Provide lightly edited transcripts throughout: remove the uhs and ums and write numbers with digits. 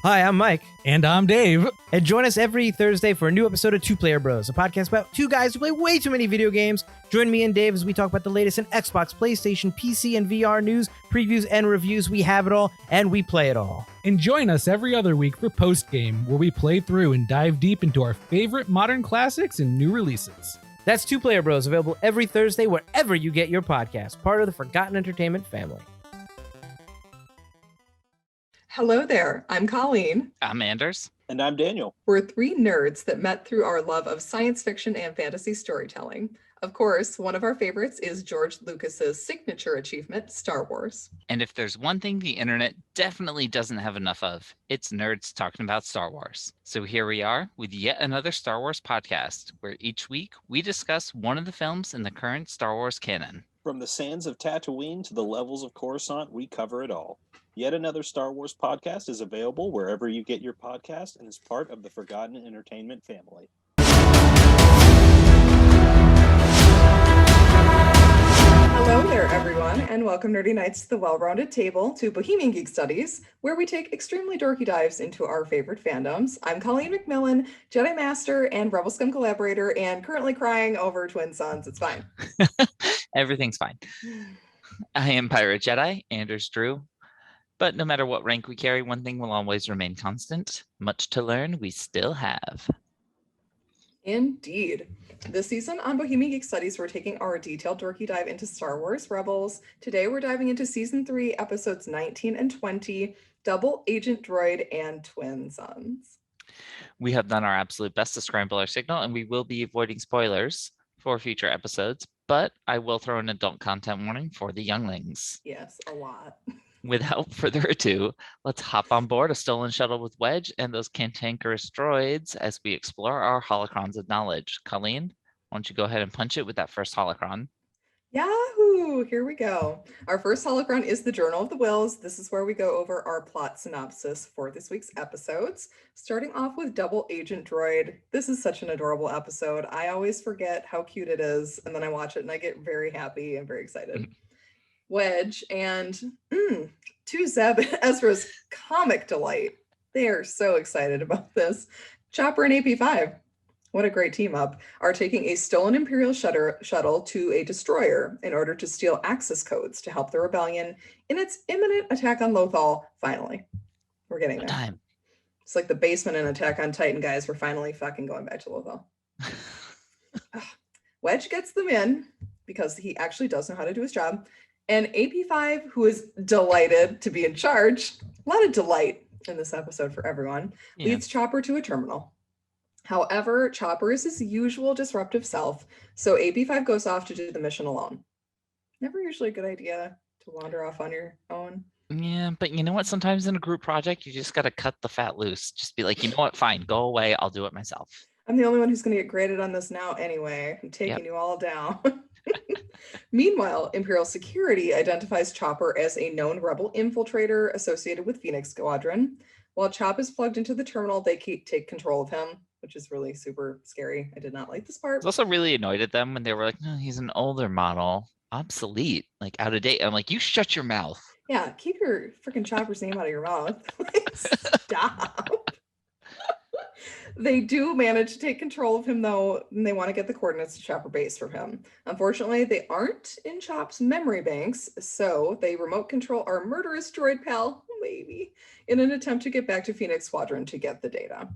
Hi, I'm Mike. And I'm Dave. And join us every Thursday for a new episode of Two Player Bros, a podcast about two guys who play way too many video games. Join me and Dave as we talk about the latest in Xbox, PlayStation, PC, and VR news, previews, and reviews. We have it all, and we play it all. And join us every other week for Post Game, where we play through and dive deep into our favorite modern classics and new releases. That's Two Player Bros, available every Thursday wherever you get your podcast, part of the Forgotten Entertainment family. Hello there, I'm Colleen. I'm Anders. And I'm Daniel. We're three nerds that met through our love of science fiction and fantasy storytelling. Of course, one of our favorites is George Lucas's signature achievement, Star Wars. And if there's one thing the internet definitely doesn't have enough of, it's nerds talking about Star Wars. So here we are with yet another Star Wars podcast, where each week we discuss one of the films in the current Star Wars canon. From the sands of Tatooine to the levels of Coruscant, we cover it all. Yet another Star Wars podcast is available wherever you get your podcast and is part of the Forgotten Entertainment family. Hello there, everyone, and welcome Nerdy Knights to the well-rounded table to Bohemian Geek Studies, where we take extremely dorky dives into our favorite fandoms. I'm Colleen McMillan, Jedi Master and Rebel Scum collaborator, and currently crying over twin sons. It's fine. Everything's fine. I am Pirate Jedi, Anders Drew. But no matter what rank we carry, one thing will always remain constant. Much to learn, we still have. Indeed. This season on Bohemian Geek Studies, we're taking our detailed dorky dive into Star Wars Rebels. Today, we're diving into Season 3, Episodes 19 and 20, Double Agent Droid and Twin Sons. We have done our absolute best to scramble our signal, and we will be avoiding spoilers for future episodes, but I will throw an adult content warning for the younglings. Yes, a lot. Without further ado, let's hop on board a stolen shuttle with Wedge and those cantankerous droids as we explore our holocrons of knowledge. Colleen, why don't you go ahead and punch it with that first holocron? Yahoo! Here we go. Our first holocron is the Journal of the Wills. This is where we go over our plot synopsis for this week's episodes. Starting off with Double Agent Droid. This is such an adorable episode. I always forget how cute it is, and then I watch it and I get very happy and very excited. Wedge and to Zeb and Ezra's comic delight. They are so excited about this. Chopper and AP5, what a great team up, are taking a stolen Imperial shuttle to a destroyer in order to steal access codes to help the rebellion in its imminent attack on Lothal. Finally, we're getting there. Time. It's like the basement in Attack on Titan, guys. We're finally fucking going back to Lothal. Wedge gets them in because he actually does know how to do his job. And AP5, who is delighted to be in charge, a lot of delight in this episode for everyone, leads Chopper to a terminal. However, Chopper is his usual disruptive self, so AP5 goes off to do the mission alone. Never usually a good idea to wander off on your own. Yeah, but you know what? Sometimes in a group project, you just got to cut the fat loose. Just be like, you know what? Fine, go away. I'll do it myself. I'm the only one who's going to get graded on this now anyway. I'm taking you all down. Meanwhile, Imperial security identifies Chopper as a known rebel infiltrator associated with Phoenix Squadron. While Chop is plugged into the terminal, they take control of him, which is really super scary. I did not like this part. I was also really annoyed at them when they were like, no, he's an older model, obsolete, like out of date. I'm like, you shut your mouth. Yeah, keep your freaking Chopper's name out of your mouth. Stop. They do manage to take control of him, though, and they want to get the coordinates to Chopper base from him. Unfortunately, they aren't in Chop's memory banks, so they remote control our murderous droid pal, maybe, in an attempt to get back to Phoenix Squadron to get the data.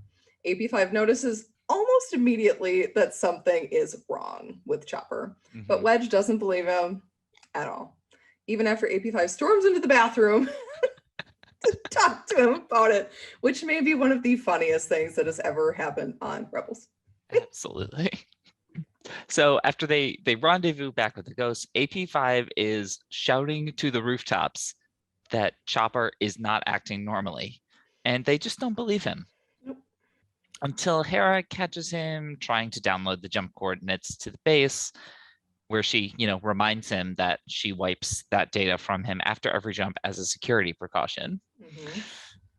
AP5 notices almost immediately that something is wrong with Chopper, but Wedge doesn't believe him at all. Even after AP5 storms into the bathroom to talk to him about it, which may be one of the funniest things that has ever happened on Rebels. Absolutely. So after they rendezvous back with the ghosts, AP5 is shouting to the rooftops that Chopper is not acting normally, and they just don't believe him. Nope. Until Hera catches him trying to download the jump coordinates to the base, where she, reminds him that she wipes that data from him after every jump as a security precaution.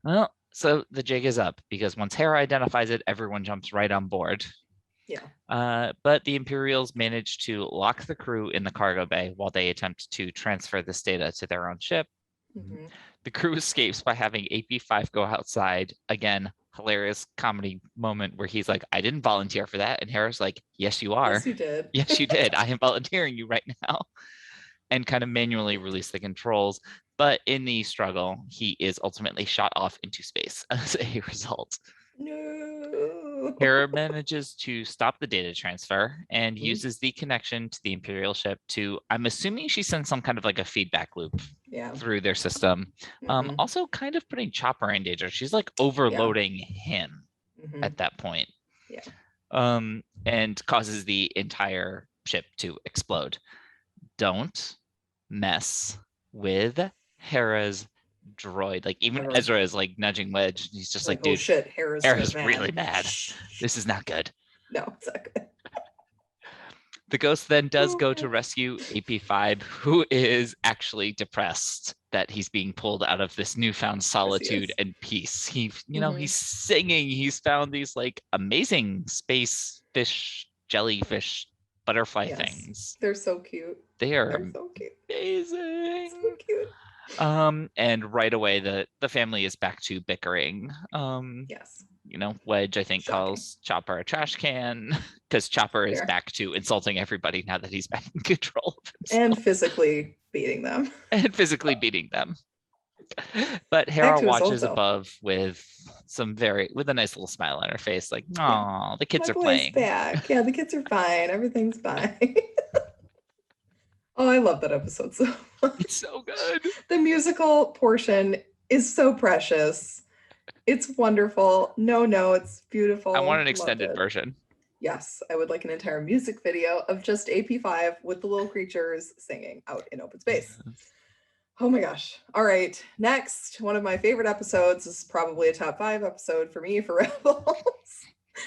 Well, so the jig is up because once Hera identifies it, everyone jumps right on board. Yeah. But the Imperials manage to lock the crew in the cargo bay while they attempt to transfer this data to their own ship. The crew escapes by having AP5 go outside. Again, hilarious comedy moment where he's like, I didn't volunteer for that. And Hera's like, yes, you are. Yes, you did. Yes, you did. I am volunteering you right now. And kind of manually release the controls. But in the struggle, he is ultimately shot off into space as a result. No. Hera manages to stop the data transfer and uses the connection to the Imperial ship to, I'm assuming she sends some kind of like a feedback loop through their system. Also kind of putting Chopper in danger. She's like overloading him at that point. And causes the entire ship to explode. Don't mess with Hera's droid. Like even Ezra is like nudging Wedge. He's just like, dude, oh shit, Hera's really mad. This is not good. No, it's not good. The ghost then does go to rescue AP5, who is actually depressed that he's being pulled out of this newfound solitude and peace. He, you know, he's singing. He's found these like amazing space fish, jellyfish, butterfly things. They're so cute. They're so cute. Amazing. So cute. And right away the family is back to bickering. You know, Wedge, I think, calls Chopper a trash can because Chopper is back to insulting everybody now that he's back in control of himself. And physically beating them. But Hera watches above with a nice little smile on her face, like, "Oh, the kids are playing back. Yeah, the kids are fine. Everything's fine." Oh, I love that episode so much. It's so good. The musical portion is so precious. It's wonderful. No, it's beautiful. I want an extended version. Yes, I would like an entire music video of just AP5 with the little creatures singing out in open space. Oh my gosh. All right. Next, one of my favorite episodes is probably a top 5 episode for me for Rebels,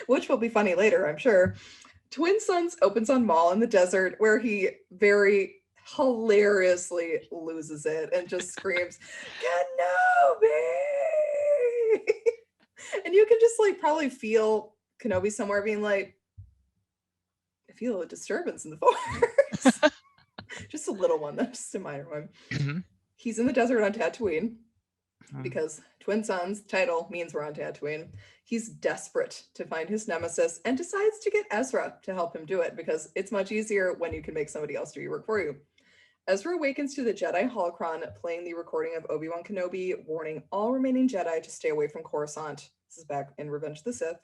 which will be funny later, I'm sure. Twin Suns opens on Maul in the desert, where he very hilariously loses it and just screams, Kenobi! And you can just like probably feel Kenobi somewhere being like, I feel a disturbance in the force. Just a little one, that's just a minor one. He's in the desert on Tatooine because Twin Suns title means we're on Tatooine. He's desperate to find his nemesis and decides to get Ezra to help him do it because it's much easier when you can make somebody else do your work for you. Ezra awakens to the Jedi holocron, playing the recording of Obi-Wan Kenobi, warning all remaining Jedi to stay away from Coruscant. This is back in Revenge of the Sith.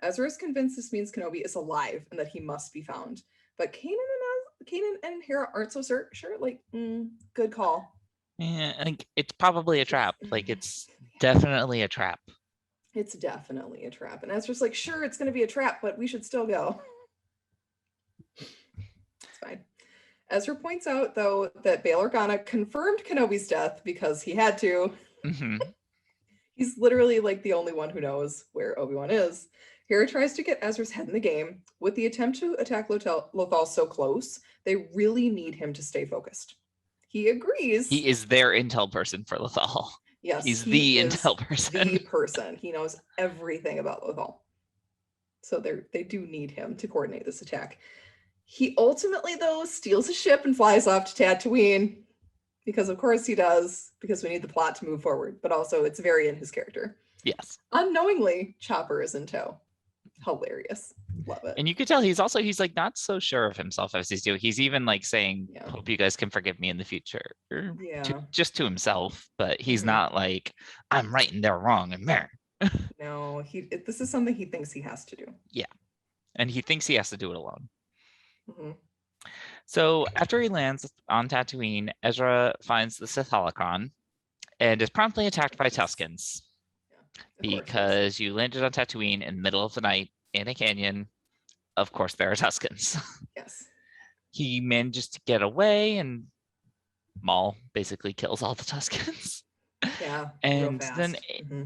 Ezra is convinced this means Kenobi is alive and that he must be found. But Kanan and Hera aren't so sure. Like, good call. Yeah, like it's probably a trap. Like it's definitely a trap. It's definitely a trap. And Ezra's like, sure, it's going to be a trap, but we should still go. It's fine. Ezra points out, though, that Bail Organa confirmed Kenobi's death because he had to. He's literally like the only one who knows where Obi-Wan is. Hera tries to get Ezra's head in the game. With the attempt to attack Lothal so close, they really need him to stay focused. He agrees. He is their intel person for Lothal. Yes, he's the intel person. The person. He knows everything about Lothal. So they do need him to coordinate this attack. He ultimately, though, steals a ship and flies off to Tatooine. Because of course he does, because we need the plot to move forward. But also it's very in his character. Yes. Unknowingly, Chopper is in tow. Hilarious. Love it. And you could tell he's like not so sure of himself as he's doing. He's even like saying, hope you guys can forgive me in the future. Just to himself. But he's not like, I'm right and they're wrong and there. No, this is something he thinks he has to do. Yeah. And he thinks he has to do it alone. So after he lands on Tatooine, Ezra finds the Sith holocron and is promptly attacked by Tuskens. Because you landed on Tatooine in the middle of the night in a canyon. Of course, there are Tuskens. Yes. He manages to get away, and Maul basically kills all the Tuskens. Yeah. And then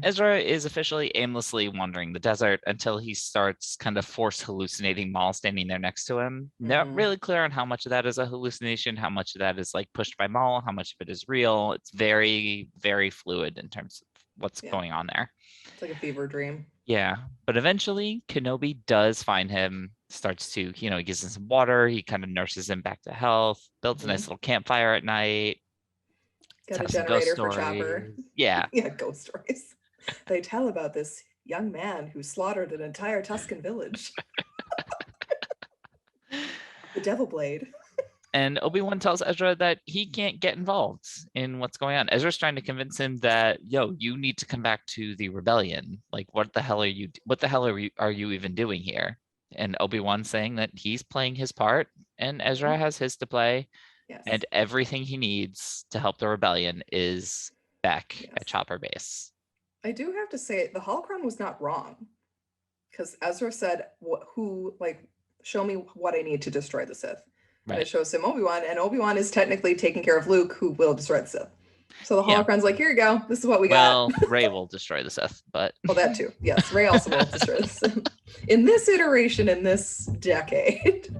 Ezra is officially aimlessly wandering the desert until he starts kind of force hallucinating Maul standing there next to him. Not really clear on how much of that is a hallucination, how much of that is like pushed by Maul, how much of it is real. It's very, very fluid in terms of what's going on there. It's like a fever dream. Yeah. But eventually Kenobi does find him, starts to, he gives him some water. He kind of nurses him back to health, builds a nice little campfire at night. Got a Tell some ghost generator for Chopper. stories. Yeah. Yeah, ghost stories. They tell about this young man who slaughtered an entire Tuscan village. The Devil Blade. And Obi-Wan tells Ezra that he can't get involved in what's going on. Ezra's trying to convince him that, yo, you need to come back to the rebellion. Like, what the hell are you even doing here? And Obi-Wan saying that he's playing his part and Ezra has his to play. Yes. And everything he needs to help the rebellion is back Yes. at Chopper Base. I do have to say the holocron was not wrong. Because Ezra said, show me what I need to destroy the Sith. Right. And it shows him Obi-Wan, and Obi-Wan is technically taking care of Luke, who will destroy the Sith. So the holocron's like, here you go. This is what we got. Well, Rey will destroy the Sith, but... Well, that too. Yes, Rey also will destroy the Sith. In this iteration, in this decade,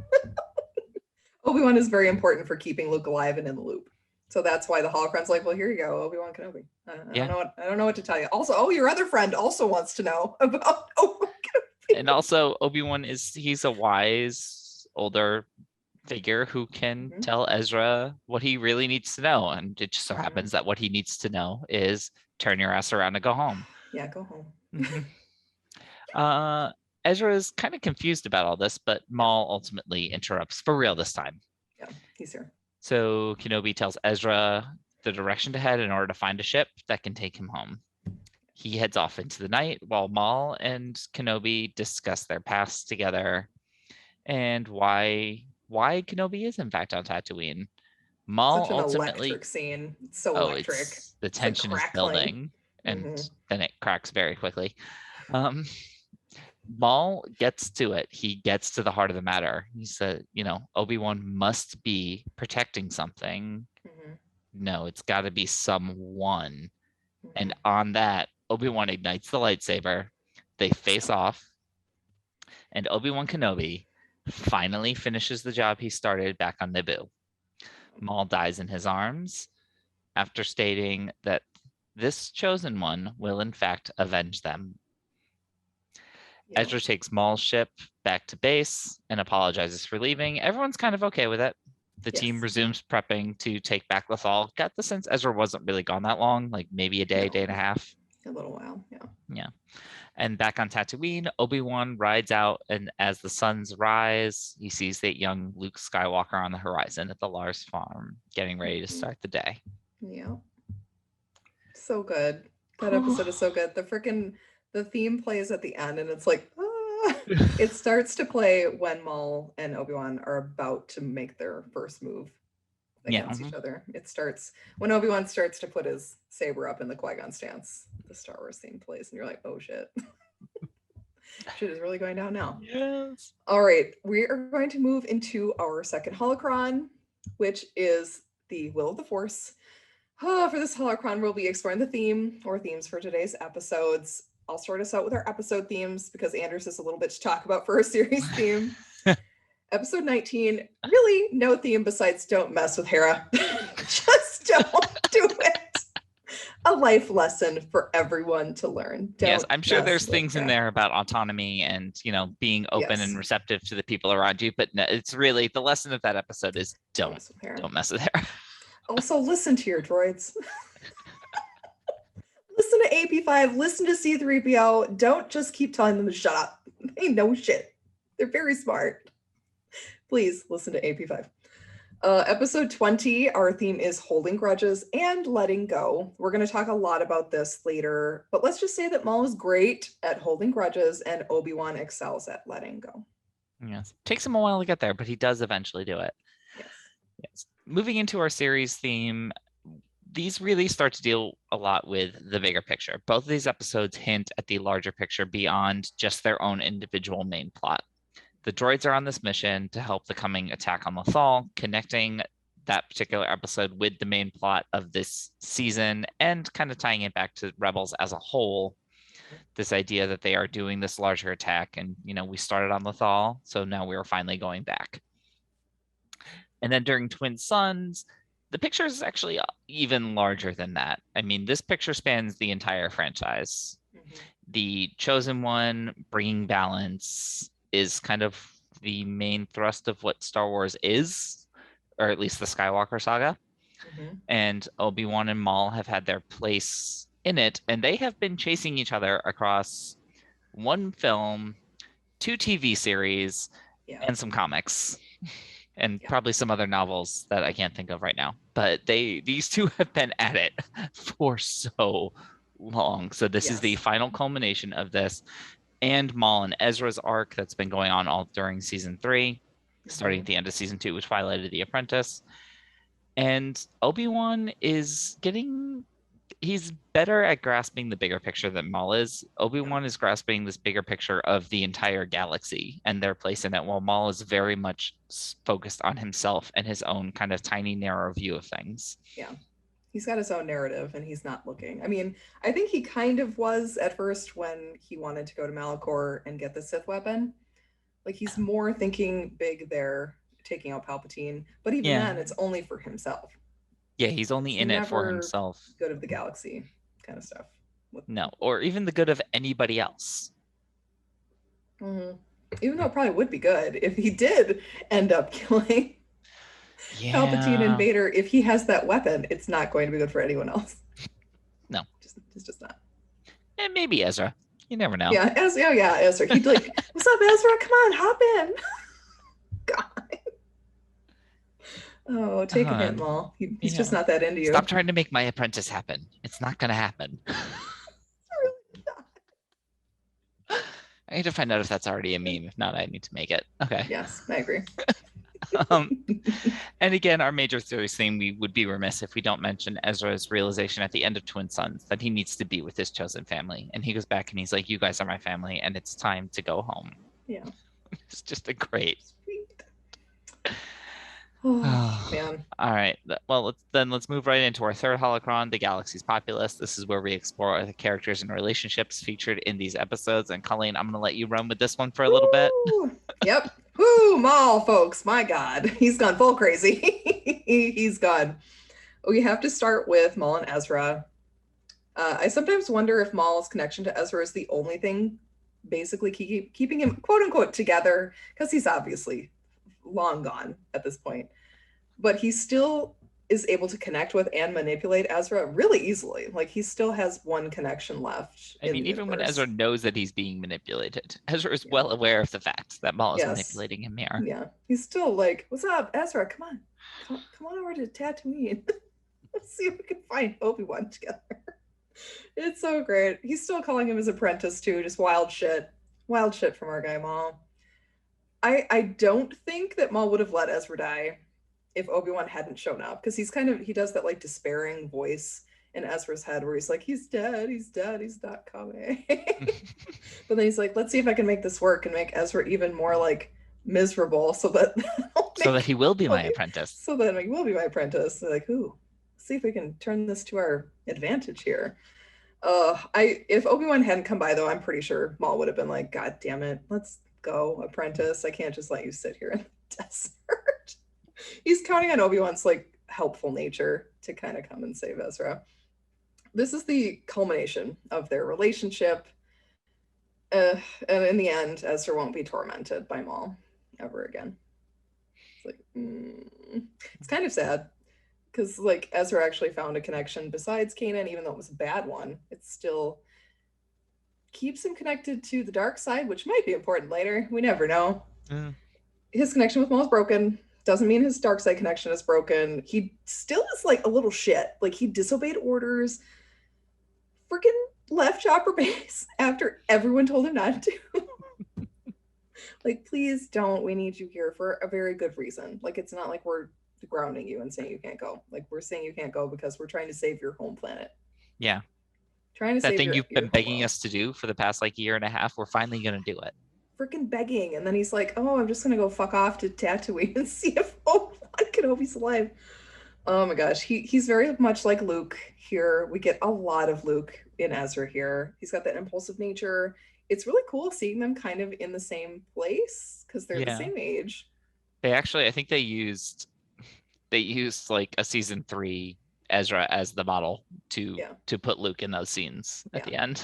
Obi-Wan is very important for keeping Luke alive and in the loop. So that's why the holocron's like, well, here you go, Obi-Wan Kenobi. I don't know what to tell you. Also, your other friend also wants to know about Obi-Wan Kenobi. And also, Obi-Wan he's a wise, older figure who can tell Ezra what he really needs to know. And it just so happens that what he needs to know is turn your ass around and go home. Yeah, go home. Ezra is kind of confused about all this, but Maul ultimately interrupts for real this time. Yeah, he's here. So Kenobi tells Ezra the direction to head in order to find a ship that can take him home. He heads off into the night while Maul and Kenobi discuss their pasts together and why Kenobi is in fact on Tatooine. Maul Such an ultimately electric scene. It's so electric. The tension is building, and then it cracks very quickly. Maul gets to it. He gets to the heart of the matter. He said, Obi-Wan must be protecting something. No, it's got to be someone. And on that, Obi-Wan ignites the lightsaber. They face off. And Obi-Wan Kenobi finally finishes the job he started back on Naboo. Maul dies in his arms after stating that this chosen one will in fact avenge them. Ezra takes Maul's ship back to base and apologizes for leaving. Everyone's kind of okay with it. The team resumes prepping to take back Lothal. Got the sense Ezra wasn't really gone that long, like maybe a day, day and a half. A little while, yeah. And back on Tatooine, Obi-Wan rides out, and as the suns rise, he sees that young Luke Skywalker on the horizon at the Lars farm, getting ready to start the day. Yeah. So good. That episode is so good. The theme plays at the end, and it's like, it starts to play when Maul and Obi-Wan are about to make their first move against each other. It starts when Obi-Wan starts to put his saber up in the Qui-Gon stance. The Star Wars theme plays, and you're like, oh shit. Shit is really going down now. Yes. All right, we are going to move into our second holocron, which is the Will of the Force. For this holocron, we'll be exploring the themes for today's episodes. I'll start us out with our episode themes because Anders has a little bit to talk about for our series theme. Episode 19, really no theme besides don't mess with Hera. Just don't do it. A life lesson for everyone to learn. Yes, I'm sure there's things in there about autonomy and, being open and receptive to the people around you. But no, it's really the lesson of that episode is don't mess with Hera. Also, listen to your droids. Listen to AP5, listen to C3PO. Don't just keep telling them to shut up. They know shit. They're very smart. Please listen to AP5. Episode 20, our theme is holding grudges and letting go. We're going to talk a lot about this later, but let's just say that Maul is great at holding grudges and Obi-Wan excels at letting go. Yes. Takes him a while to get there, but he does eventually do it. Yes. Moving into our series theme, these really start to deal a lot with the bigger picture. Both of these episodes hint at the larger picture beyond just their own individual main plot. The droids are on this mission to help the coming attack on Lothal, connecting that particular episode with the main plot of this season and kind of tying it back to Rebels as a whole. This idea that they are doing this larger attack and, we started on Lothal, so now we are finally going back. And then during Twin Suns, the picture is actually even larger than that. I mean, this picture spans the entire franchise. The Chosen One bringing balance is kind of the main thrust of what Star Wars is, or at least the Skywalker saga. Mhm. and Obi-Wan and Maul have had their place in it, and they have been chasing each other across one film, 2 TV series, Yeah. and some comics, and Yeah. probably some other novels that I can't think of right now. But these two have been at it for so long. So this is the Yes. final culmination of this, and Maul and Ezra's arc that's been going on all during season 3, starting at the end of season 2 with Twilight of the Apprentice. And Obi-Wan is he's better at grasping the bigger picture than Maul is. Obi-Wan is grasping this bigger picture of the entire galaxy and their place in it, while Maul is very much focused on himself and his own kind of tiny, narrow view of things. Yeah. He's got his own narrative and he's not looking. I mean, I think he kind of was at first when he wanted to go to Malachor and get the Sith weapon. Like, he's more thinking big there, taking out Palpatine. But even then, it's only for himself. Yeah, he's only in it for never himself. Good of the galaxy kind of stuff. No, or even the good of anybody else. Mhm. Even though it probably would be good if he did end up killing Palpatine and Vader. If he has that weapon, it's not going to be good for anyone else. No. It's just not. And maybe Ezra. You never know. Yeah, Ezra. He'd be like, "What's up, Ezra? Come on, hop in." God. Oh, take a hint, Maul. He's just not that into you. Stop trying to make my apprentice happen. It's not going to happen. I need to find out if that's already a meme. If not, I need to make it. Okay. Yes, I agree. And again, our major series theme, we would be remiss if we don't mention Ezra's realization at the end of Twin Sons that he needs to be with his chosen family. And he goes back and he's like, you guys are my family and it's time to go home. Yeah. It's just a great. Sweet. Oh, man. All right. Well, let's move right into our third holocron, the Galaxy's Populist. This is where we explore the characters and relationships featured in these episodes. And Colleen, I'm going to let you run with this one for a little bit. Yep. Woo, Maul, folks. My God. He's gone full crazy. He's gone. We have to start with Maul and Ezra. I sometimes wonder if Maul's connection to Ezra is the only thing basically keeping him, quote unquote, together, because he's obviously long gone at this point, but he still is able to connect with and manipulate Ezra really easily. Like, he still has one connection left. I mean, even when Ezra knows that he's being manipulated, Ezra is well aware of the fact that Maul is manipulating him here. Yeah, he's still like, "What's up, Ezra? Come on over to Tatooine. Let's see if we can find Obi-Wan together." It's so great. He's still calling him his apprentice too. Just wild shit from our guy Maul. I don't think that Maul would have let Ezra die if Obi-Wan hadn't shown up, because he does that like despairing voice in Ezra's head where he's like, he's dead, he's not coming. But then he's like, let's see if I can make this work and make Ezra even more like miserable so that he will be my apprentice. So that he will be my apprentice. They're like, ooh, let's see if we can turn this to our advantage here. If Obi-Wan hadn't come by though, I'm pretty sure Maul would have been like, God damn it, let's go, apprentice. I can't just let you sit here in the desert. He's counting on Obi-Wan's like helpful nature to kind of come and save Ezra. This is the culmination of their relationship. And in the end, Ezra won't be tormented by Maul ever again. It's like, it's kind of sad, because like Ezra actually found a connection besides Kanan, even though it was a bad one. It still keeps him connected to the dark side, which might be important later. We never know. His connection with Maul is broken. Doesn't mean his dark side connection is broken. He still is like a little shit. Like, he disobeyed orders, freaking left Chopper Base after everyone told him not to. Like, please don't. We need you here for a very good reason. Like, it's not like we're grounding you and saying you can't go. Like, we're saying you can't go because we're trying to save your home planet. Yeah. Trying to that save thing you've been begging home. us to do for the past like year and a half. We're finally gonna do it. Freaking begging, and then he's like, "Oh, I'm just gonna go fuck off to Tatooine and see if Obi-Wan Kenobi's alive." Oh my gosh, he's very much like Luke here. We get a lot of Luke in Ezra here. He's got that impulsive nature. It's really cool seeing them kind of in the same place because they're the same age. They actually, I think they used like a season 3 Ezra as the model to put Luke in those scenes at the end.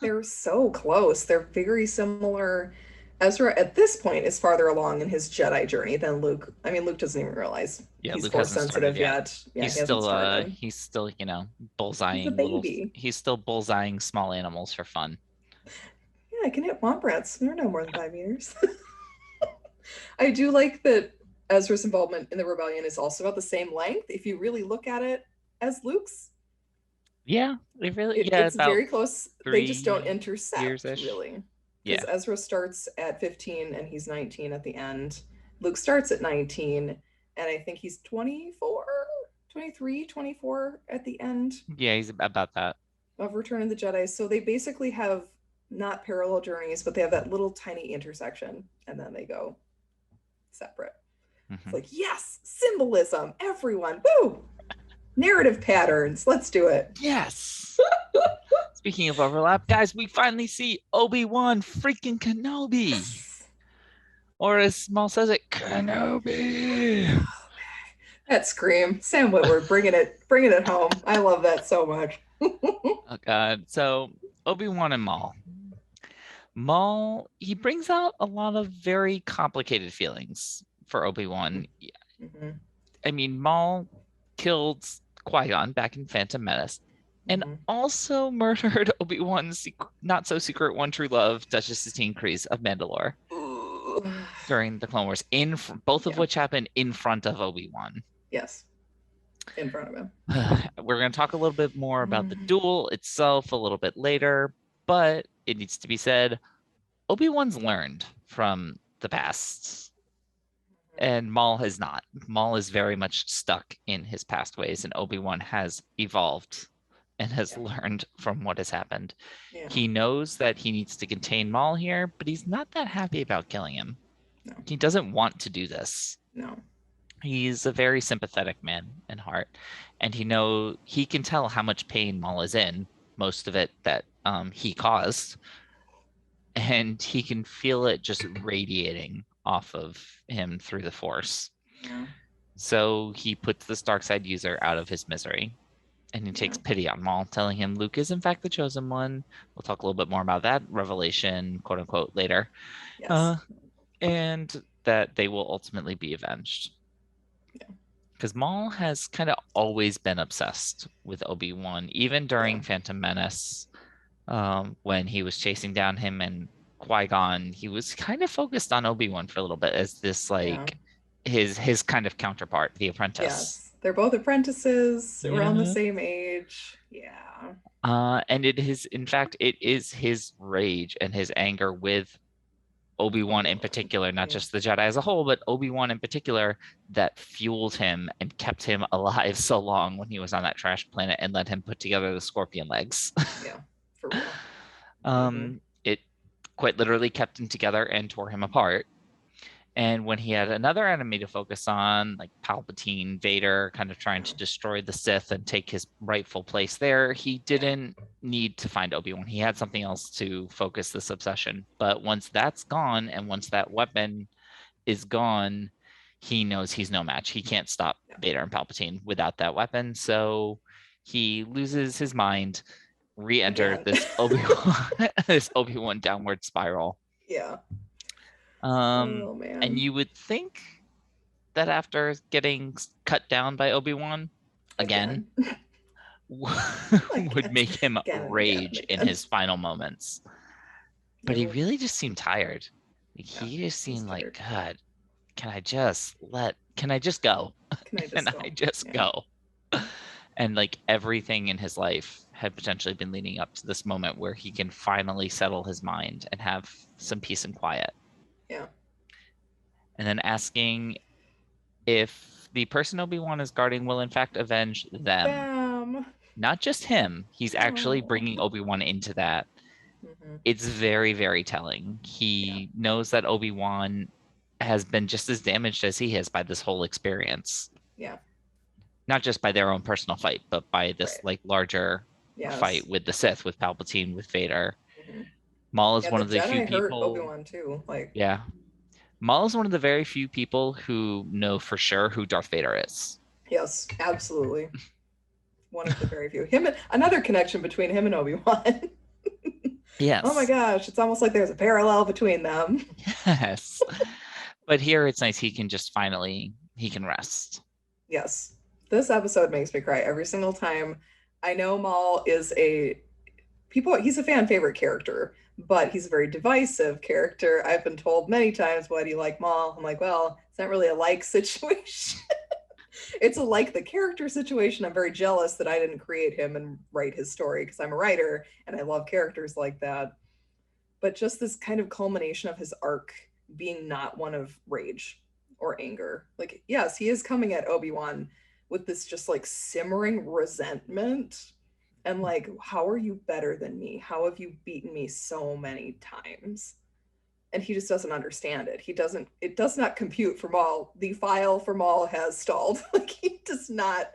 They're so close. They're very similar Ezra at this point is farther along in his Jedi journey than Luke. I mean, Luke doesn't even realize he's Luke force hasn't sensitive started yet. yet. Yeah, he's he hasn't started. He's still, He's a bullseyeing baby. he's still bullseyeing small animals for fun. Yeah, I can hit wombats. They're no more than 5 meters. I do like that Ezra's involvement in the rebellion is also about the same length. If you really look at it as Luke's, Yeah, it's about very close. They just don't 3 intersect years-ish. really. Yeah. Because Ezra starts at 15 and he's 19 at the end. Luke starts at 19 and I think he's 24, 23, 24 at the end Yeah, he's about that. of Return of the Jedi. So they basically have not parallel journeys, but they have that little tiny intersection and then they go separate. It's like, yes, symbolism, everyone, woo! Narrative patterns, let's do it. Yes. Speaking of overlap, guys, we finally see Obi-Wan freaking Kenobi. Yes. Or as Maul says it, Kenobi. That scream, Sam Witwer, bringing it home. I love that so much. Oh God. So Obi-Wan and Maul. Maul, he brings out a lot of very complicated feelings for Obi-Wan. Mm-hmm. I mean, Maul killed Qui-Gon back in Phantom Menace and also murdered Obi-Wan's not so secret one true love, Duchess Satine Kryze of Mandalore during the Clone Wars, both of which happened in front of Obi-Wan. Yes, in front of him. We're going to talk a little bit more about the duel itself a little bit later, but it needs to be said, Obi-Wan's learned from the past, and Maul has not. Maul is very much stuck in his past ways, and Obi-Wan has evolved and has learned from what has happened. Yeah. He knows that he needs to contain Maul here, but he's not that happy about killing him. No. He doesn't want to do this. No. He's a very sympathetic man in heart, and he can tell how much pain Maul is in, most of it that he caused, and he can feel it just radiating off of him through the Force. Yeah. So he puts this dark side user out of his misery, and he takes pity on Maul, telling him Luke is in fact the chosen one. We'll talk a little bit more about that revelation, quote unquote, later. Yes. And that they will ultimately be avenged. Because Maul has kind of always been obsessed with Obi-Wan, even during Phantom Menace, when he was chasing down him and Qui-Gon. He was kind of focused on Obi-Wan for a little bit as this his kind of counterpart, the apprentice. Yes, they're both apprentices around the same age. Yeah. And it is his rage and his anger with Obi-Wan in particular, not just the Jedi as a whole, but Obi-Wan in particular, that fueled him and kept him alive so long when he was on that trash planet and let him put together the scorpion legs. Yeah, for real. It quite literally kept him together and tore him apart. And when he had another enemy to focus on, like Palpatine, Vader, kind of trying to destroy the Sith and take his rightful place there, he didn't need to find Obi-Wan. He had something else to focus this obsession. But once that's gone, and once that weapon is gone, he knows he's no match. He can't stop Vader and Palpatine without that weapon. So he loses his mind, re-enter this Obi-Wan downward spiral. Yeah. Oh, man. And you would think that after getting cut down by Obi-Wan again. would make him rage in his final moments. But he really just seemed tired. He just seemed like, God, can I just go? Can I just go? And like everything in his life had potentially been leading up to this moment where he can finally settle his mind and have some peace and quiet. Yeah. And then asking if the person Obi-Wan is guarding will in fact avenge them. Not just him. He's actually bringing Obi-Wan into that. Mm-hmm. It's very, very telling. He knows that Obi-Wan has been just as damaged as he is by this whole experience. Yeah. Not just by their own personal fight, but by this like larger fight with the Sith, with Palpatine, with Vader. Mm-hmm. Maul is one of the Jedi few people. hurt Obi-Wan too. Maul is one of the very few people who know for sure who Darth Vader is. Yes, absolutely. One of the very few. Another connection between him and Obi-Wan. Yes. Oh my gosh, it's almost like there's a parallel between them. Yes. But here it's nice he can just finally, he can rest. Yes. This episode makes me cry every single time. I know Maul is he's a fan favorite character, but he's a very divisive character. I've been told many times, why do you like Maul? I'm like, well, it's not really a like situation. It's a like the character situation. I'm very jealous that I didn't create him and write his story because I'm a writer and I love characters like that. But just this kind of culmination of his arc being not one of rage or anger. Like, yes, he is coming at Obi-Wan with this just like simmering resentment and like, how are you better than me? How have you beaten me so many times? And he just doesn't understand it. It does not compute for Maul. The file for Maul has stalled. Like, he does not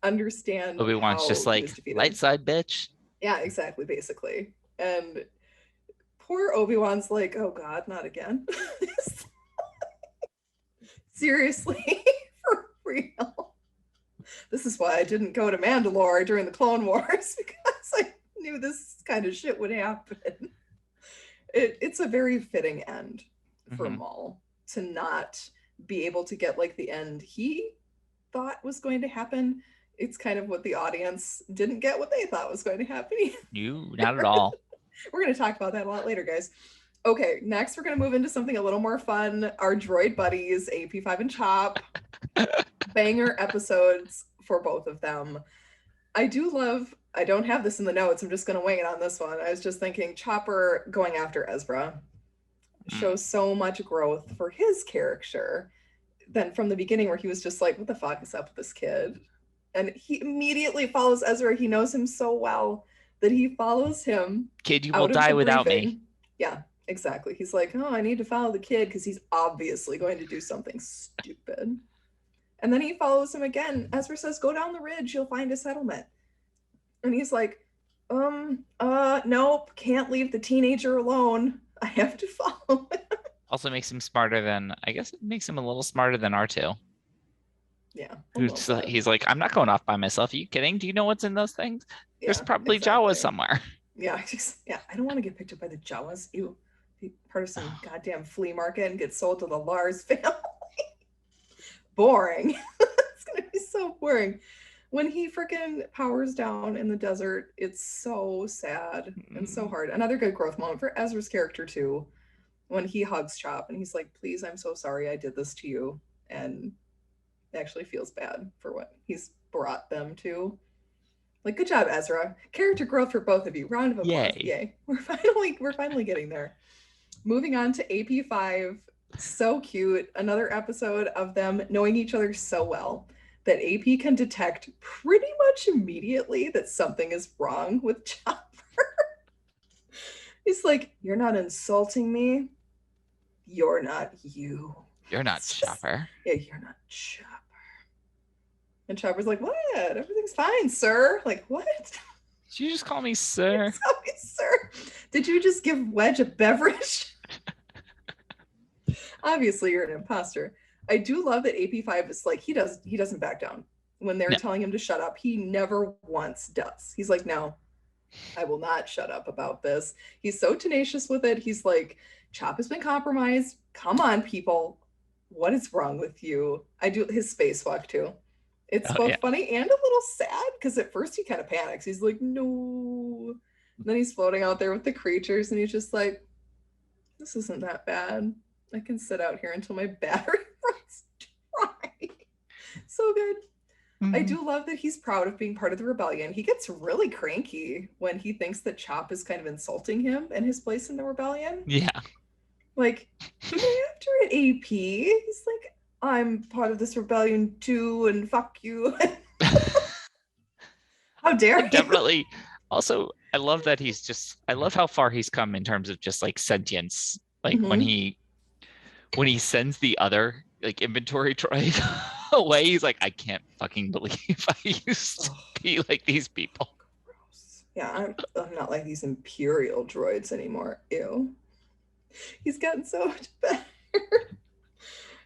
understand. Obi-Wan's just like, light side, bitch. Yeah, exactly, basically. And poor Obi-Wan's like, oh God, not again. Seriously, for real. This is why I didn't go to Mandalore during the Clone Wars, because I knew this kind of shit would happen. It's a very fitting end for Maul to not be able to get like the end he thought was going to happen. It's kind of what the audience didn't get what they thought was going to happen. You, not at all. We're going to talk about that a lot later, guys. Okay, next we're going to move into something a little more fun. Our droid buddies, AP5 and Chop. Banger episodes for both of them. I don't have this in the notes. I'm just going to wing it on this one. I was just thinking Chopper going after Ezra shows so much growth for his character than from the beginning where he was just like, what the fuck is up with this kid? And he immediately follows Ezra. He knows him so well that he follows him. Kid, you will die without me. Yeah, exactly. He's like, oh, I need to follow the kid because he's obviously going to do something stupid. And then he follows him again. Ezra says, go down the ridge. You'll find a settlement. And he's like, nope, can't leave the teenager alone. I have to follow him. Also makes him smarter than, I guess it makes him a little smarter than R2. Yeah. He's like, I'm not going off by myself. Are you kidding? Do you know what's in those things? Yeah, there's probably exactly. Jawas somewhere. Yeah, I don't want to get picked up by the Jawas. Ew. Be part of some goddamn flea market and get sold to the Lars family. Boring. It's going to be so boring. When he freaking powers down in the desert, it's so sad and so hard. Another good growth moment for Ezra's character too, when he hugs Chop and he's like, please, I'm so sorry I did this to you. And actually feels bad for what he's brought them to. Like, good job, Ezra. Character growth for both of you. Round of applause. Yay. We're finally getting there. Moving on to AP5. So cute. Another episode of them knowing each other so well that AP can detect pretty much immediately that something is wrong with Chopper. He's like, you're not insulting me. You're not you. You're not Chopper. Yeah, you're not Chopper. And Chopper's like, what? Everything's fine, sir. Like, what? Did you just call me sir? Call me sir. Did you just give Wedge a beverage? Obviously, you're an imposter. I do love that AP5 is like, he doesn't back down. When they're telling him to shut up, he never once does. He's like, no, I will not shut up about this. He's so tenacious with it. He's like, Chop has been compromised. Come on, people. What is wrong with you? I do his spacewalk too. It's both funny and a little sad because at first he kind of panics. He's like, no. And then he's floating out there with the creatures and he's just like, this isn't that bad. I can sit out here until my battery runs dry. So good. I do love that he's proud of being part of the rebellion. He gets really cranky when he thinks that Chop is kind of insulting him and his place in the rebellion. Yeah. Like, he went after it, AP. He's like, I'm part of this rebellion too, and fuck you. How dare you? Definitely. Also, I love that I love how far he's come in terms of just like sentience. Like when he sends the other like inventory droid away, he's like, I can't fucking believe I used to be like these people. Gross. Yeah, I'm not like these Imperial droids anymore. Ew. He's gotten so much better.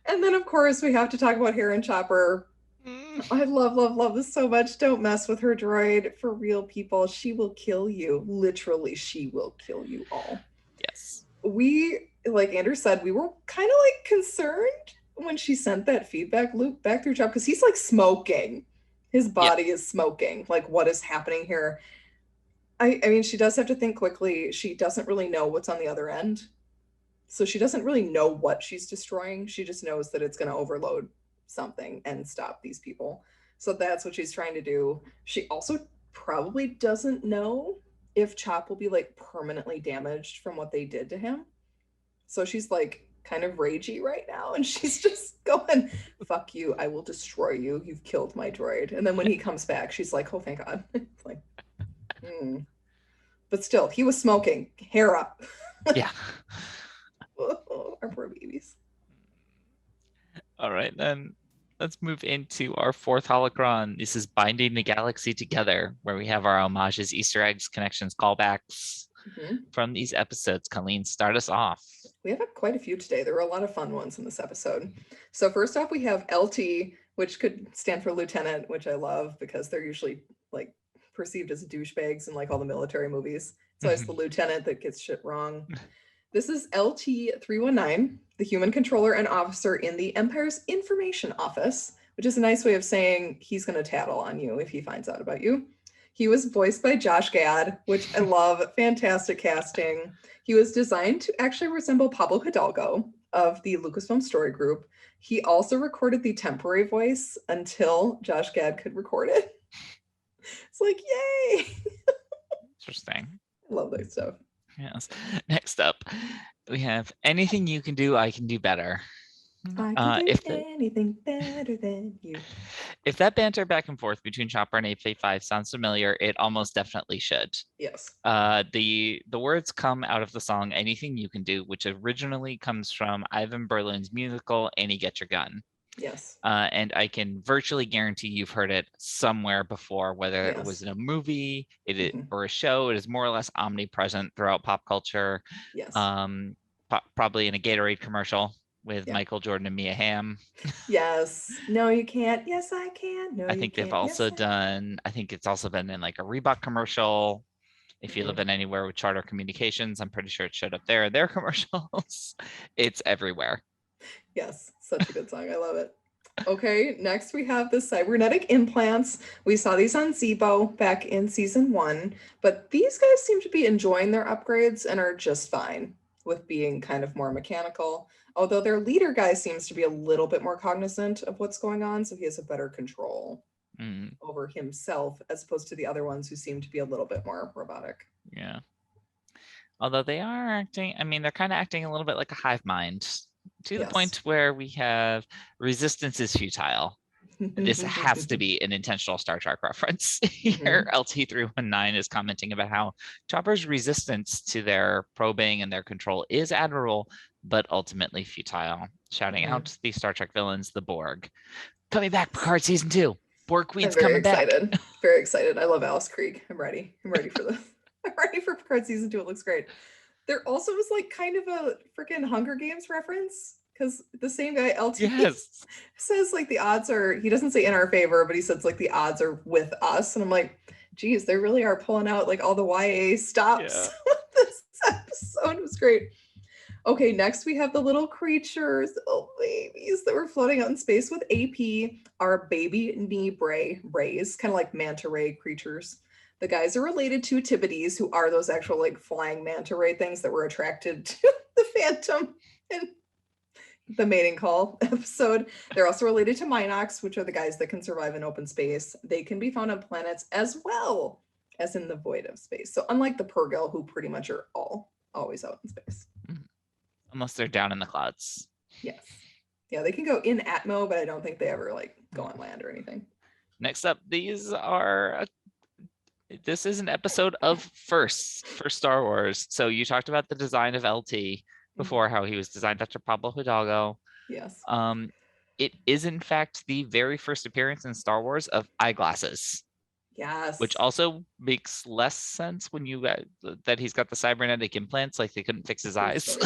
And then, of course, we have to talk about Hera and Chopper I love this so much. Don't mess with her, droid. For real, people, she will kill you. Literally, she will kill you all. Yes. We, like Andrew said, we were kind of like concerned when she sent that feedback loop back through Chop because he's like smoking. His body is smoking. Like, what is happening here? I mean, she does have to think quickly. She doesn't really know what's on the other end. So she doesn't really know what she's destroying. She just knows that it's going to overload something and stop these people. So that's what she's trying to do. She also probably doesn't know if Chop will be like permanently damaged from what they did to him. So she's like kind of ragey right now. And she's just going, fuck you. I will destroy you. You've killed my droid. And then when he comes back, she's like, oh, thank God. It's like, But still, he was smoking. Hair up. Yeah. Our poor babies. All right, then let's move into our fourth holocron. This is Binding the Galaxy Together, where we have our homages, Easter eggs, connections, callbacks from these episodes. Colleen, start us off. We have quite a few today. There were a lot of fun ones in this episode. So first off, we have LT, which could stand for lieutenant, which I love because they're usually like perceived as douchebags in like all the military movies. So it's the lieutenant that gets shit wrong. This is LT-319, the human controller and officer in the Empire's Information Office, which is a nice way of saying he's going to tattle on you if he finds out about you. He was voiced by Josh Gad, which I love. Fantastic casting. He was designed to actually resemble Pablo Hidalgo of the Lucasfilm Story Group. He also recorded the temporary voice until Josh Gad could record it. It's like, yay! Interesting. I love that stuff. Yes. Next up, we have Anything You Can Do, I Can Do Better. I can do anything better than you. If that banter back and forth between Chopper and 855 sounds familiar, it almost definitely should. Yes. The words come out of the song Anything You Can Do, which originally comes from Ivan Berlin's musical Annie Get Your Gun. Yes. And I can virtually guarantee you've heard it somewhere before, whether it was in a movie or a show. It is more or less omnipresent throughout pop culture. Yes. Probably in a Gatorade commercial with Michael Jordan and Mia Hamm. Yes. No, you can't. Yes, I can. No, I think they've also done, I think it's also been in like a Reebok commercial. If you live in anywhere with Charter Communications, I'm pretty sure it showed up there in their commercials. It's everywhere. Yes, such a good song. I love it. Okay, next we have the Cybernetic Implants. We saw these on Zebo back in season 1, but these guys seem to be enjoying their upgrades and are just fine with being kind of more mechanical. Although their leader guy seems to be a little bit more cognizant of what's going on, so he has a better control over himself as opposed to the other ones who seem to be a little bit more robotic. Yeah. Although they are acting, I mean, they're kind of acting a little bit like a hive mind. To the point where we have resistance is futile. This has to be an intentional Star Trek reference. Here, LT-319 is commenting about how Chopper's resistance to their probing and their control is admirable, but ultimately futile. Shouting out the Star Trek villains, the Borg. Coming back, Picard Season 2. Borg Queen's coming back. Very excited. I love Alice Krieg. I'm ready. I'm ready for this. I'm ready for Picard Season 2. It looks great. There also was like kind of a freaking Hunger Games reference because the same guy LT says like the odds are, he doesn't say in our favor, but he says like the odds are with us. And I'm like, geez, they really are pulling out like all the YA stops. This episode was great. Okay, next we have the little creatures, little babies that were floating out in space with AP, our baby knee rays, kind of like manta ray creatures. The guys are related to Tibides, who are those actual like flying manta ray things that were attracted to the Phantom in the mating call episode. They're also related to Minox, which are the guys that can survive in open space. They can be found on planets as well as in the void of space. So unlike the Purgil, who pretty much are always out in space. Unless they're down in the clouds. Yes. Yeah, they can go in Atmo, but I don't think they ever like go on land or anything. Next up, this is an episode of firsts for Star Wars. So you talked about the design of LT before, how he was designed after Pablo Hidalgo. Yes. It is in fact the very first appearance in Star Wars of eyeglasses. Yes. Which also makes less sense when you that he's got the cybernetic implants, like they couldn't fix his eyes.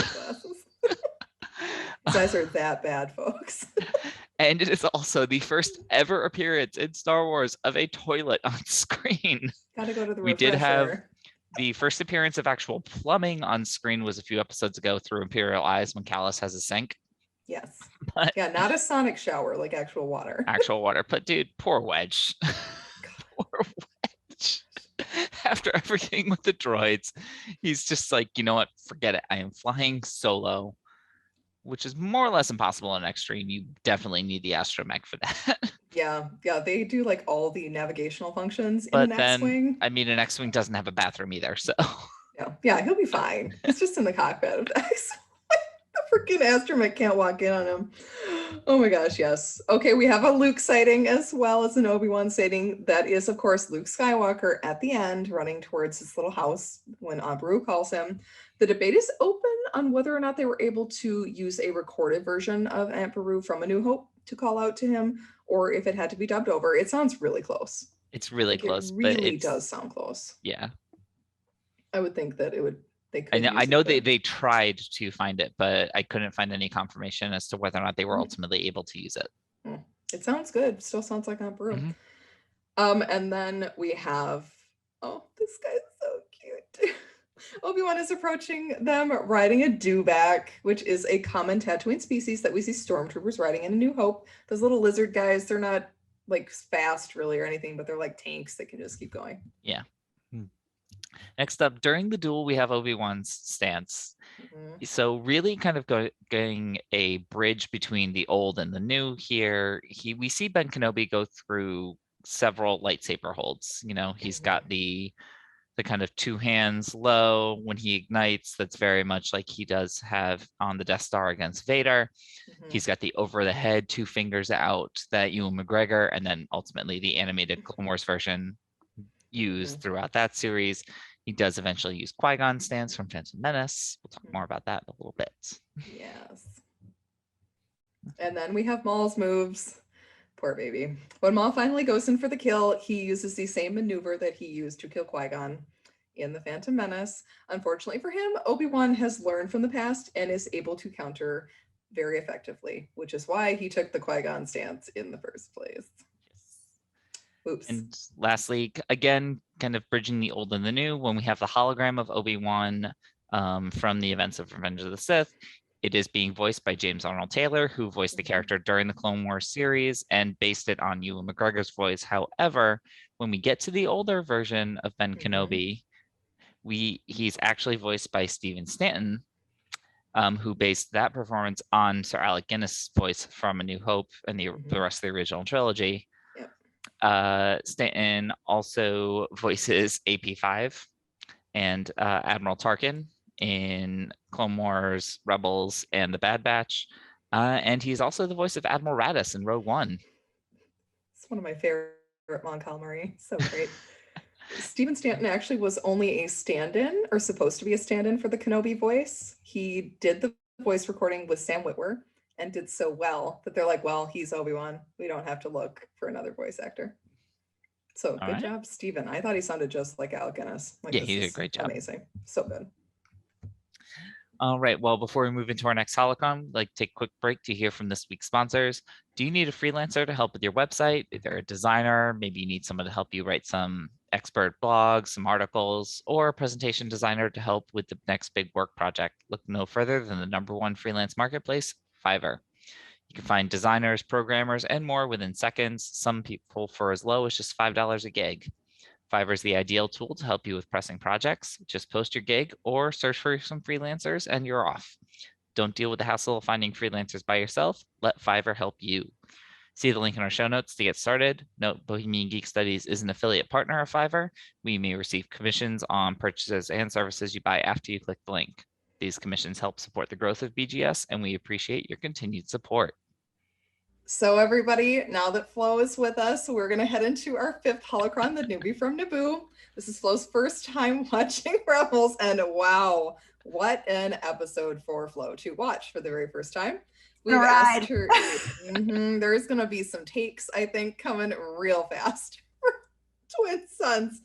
His eyes are that bad, folks. And it is also the first ever appearance in Star Wars of a toilet on screen. Gotta go to the We refresher. did have the first appearance of actual plumbing on screen was a few episodes ago through Imperial Eyes when Callus has a sink. Yes. But Yeah, not a sonic shower, like actual water. actual water. But dude, poor Wedge. Poor Wedge. After everything with the droids, he's just like, you know what? Forget it. I am flying solo, which is more or less impossible in Extreme. You definitely need the astromech for that. Yeah, they do like all the navigational functions in But an then, X-Wing. I mean, an X-Wing doesn't have a bathroom either, so. Yeah, he'll be fine. He's just in the cockpit of the X-Wing. The freaking astromech can't walk in on him. Oh my gosh, yes. Okay, we have a Luke sighting as well as an Obi-Wan sighting. That is, of course, Luke Skywalker at the end, running towards his little house when Aunt Beru calls him. The debate is open on whether or not they were able to use a recorded version of Aunt Beru from A New Hope to call out to him, or if it had to be dubbed over. It sounds really close. It's really close, It but really it's, does sound close. yeah. I would think that it would. They could. I know use it, they tried to find it, but I couldn't find any confirmation as to whether or not they were ultimately able to use it. It sounds good. Still sounds like Aunt Beru. And then we have, oh, this guy's so cute. Obi-Wan is approaching them riding a dewback, which is a common Tatooine species that we see stormtroopers riding in A New Hope. Those little lizard guys, they're not like fast really or anything, but they're like tanks that can just keep going. Yeah. Next up, during the duel, we have Obi-Wan's stance. So really kind of going a bridge between the old and the new here. We see Ben Kenobi go through several lightsaber holds. You know, he's got the kind of two hands low when he ignites. That's very much like he does have on the Death Star against Vader. He's got the over the head, two fingers out that Ewan McGregor, and then ultimately the animated Clone Wars version used throughout that series. He does eventually use Qui-Gon's stance from Phantom Menace. We'll talk more about that in a little bit. Yes. And then we have Maul's moves. Poor baby. When Maul finally goes in for the kill, he uses the same maneuver that he used to kill Qui-Gon in the Phantom Menace. Unfortunately for him, Obi-Wan has learned from the past and is able to counter very effectively, which is why he took the Qui-Gon stance in the first place. Oops. And lastly, again, kind of bridging the old and the new, when we have the hologram of Obi-Wan from the events of Revenge of the Sith, it is being voiced by James Arnold Taylor, who voiced the character during the Clone Wars series and based it on Ewan McGregor's voice. However, when we get to the older version of Ben Kenobi, he's actually voiced by Stephen Stanton, who based that performance on Sir Alec Guinness' voice from A New Hope and the rest of the original trilogy. Stanton also voices AP5 and Admiral Tarkin in Clone Wars, Rebels, and The Bad Batch. And he's also the voice of Admiral Raddus in Rogue One. It's one of my favorite Mon Calamari. So great. Stephen Stanton actually was only a stand-in, or supposed to be a stand-in, for the Kenobi voice. He did the voice recording with Sam Witwer and did so well that they're like, well, he's Obi-Wan. We don't have to look for another voice actor. So good job, Stephen. I thought he sounded just like Alec Guinness. Like, yeah, he did a great job. Amazing. So good. All right. Well, before we move into our next holocron, I'd like to take a quick break to hear from this week's sponsors. Do you need a freelancer to help with your website? If you're a designer, maybe you need someone to help you write some expert blogs, some articles, or a presentation designer to help with the next big work project. Look no further than the #1 freelance marketplace, Fiverr. You can find designers, programmers, and more within seconds. Some people for as low as just $5 a gig. Fiverr is the ideal tool to help you with pressing projects. Just post your gig or search for some freelancers and you're off. Don't deal with the hassle of finding freelancers by yourself. Let Fiverr help you. See the link in our show notes to get started. Note, Bohemian Geek Studies is an affiliate partner of Fiverr. We may receive commissions on purchases and services you buy after you click the link. These commissions help support the growth of BGS, and we appreciate your continued support. So everybody, now that Flo is with us, we're going to head into our 5th holocron, the Newbie from Naboo. This is Flo's first time watching Rebels, and wow, what an episode for Flo to watch for the very first time. We've asked her, there's going to be some takes, I think, coming real fast for Twin Sons.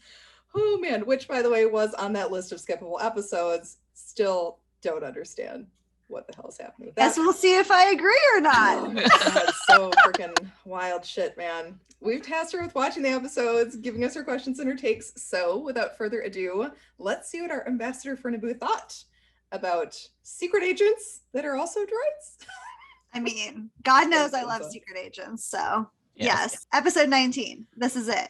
Oh man, which by the way was on that list of skippable episodes. Still don't understand. what the hell's happening with Guess that. we'll see if I agree or not. That's so freaking wild shit, man. We've tasked her with watching the episodes, giving us her questions and her takes. So without further ado, let's see what our ambassador for Naboo thought about secret agents that are also droids. I mean, God knows I love secret agents. So yes, episode 19. This is it.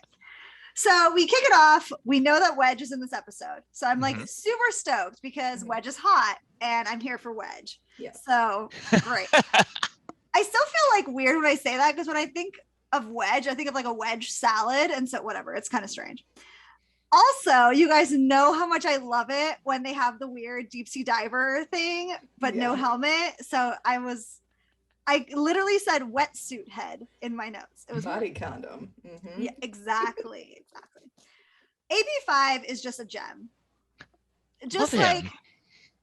So we kick it off. We know that Wedge is in this episode. So I'm like super stoked because Wedge is hot and I'm here for Wedge. Yeah. So great. I still feel like weird when I say that because when I think of Wedge, I think of like a wedge salad. And so whatever, it's kind of strange. Also, you guys know how much I love it when they have the weird deep sea diver thing, but no helmet. So I literally said wetsuit head in my notes. It was body condom. Yeah, exactly. AP5 is just a gem. Just like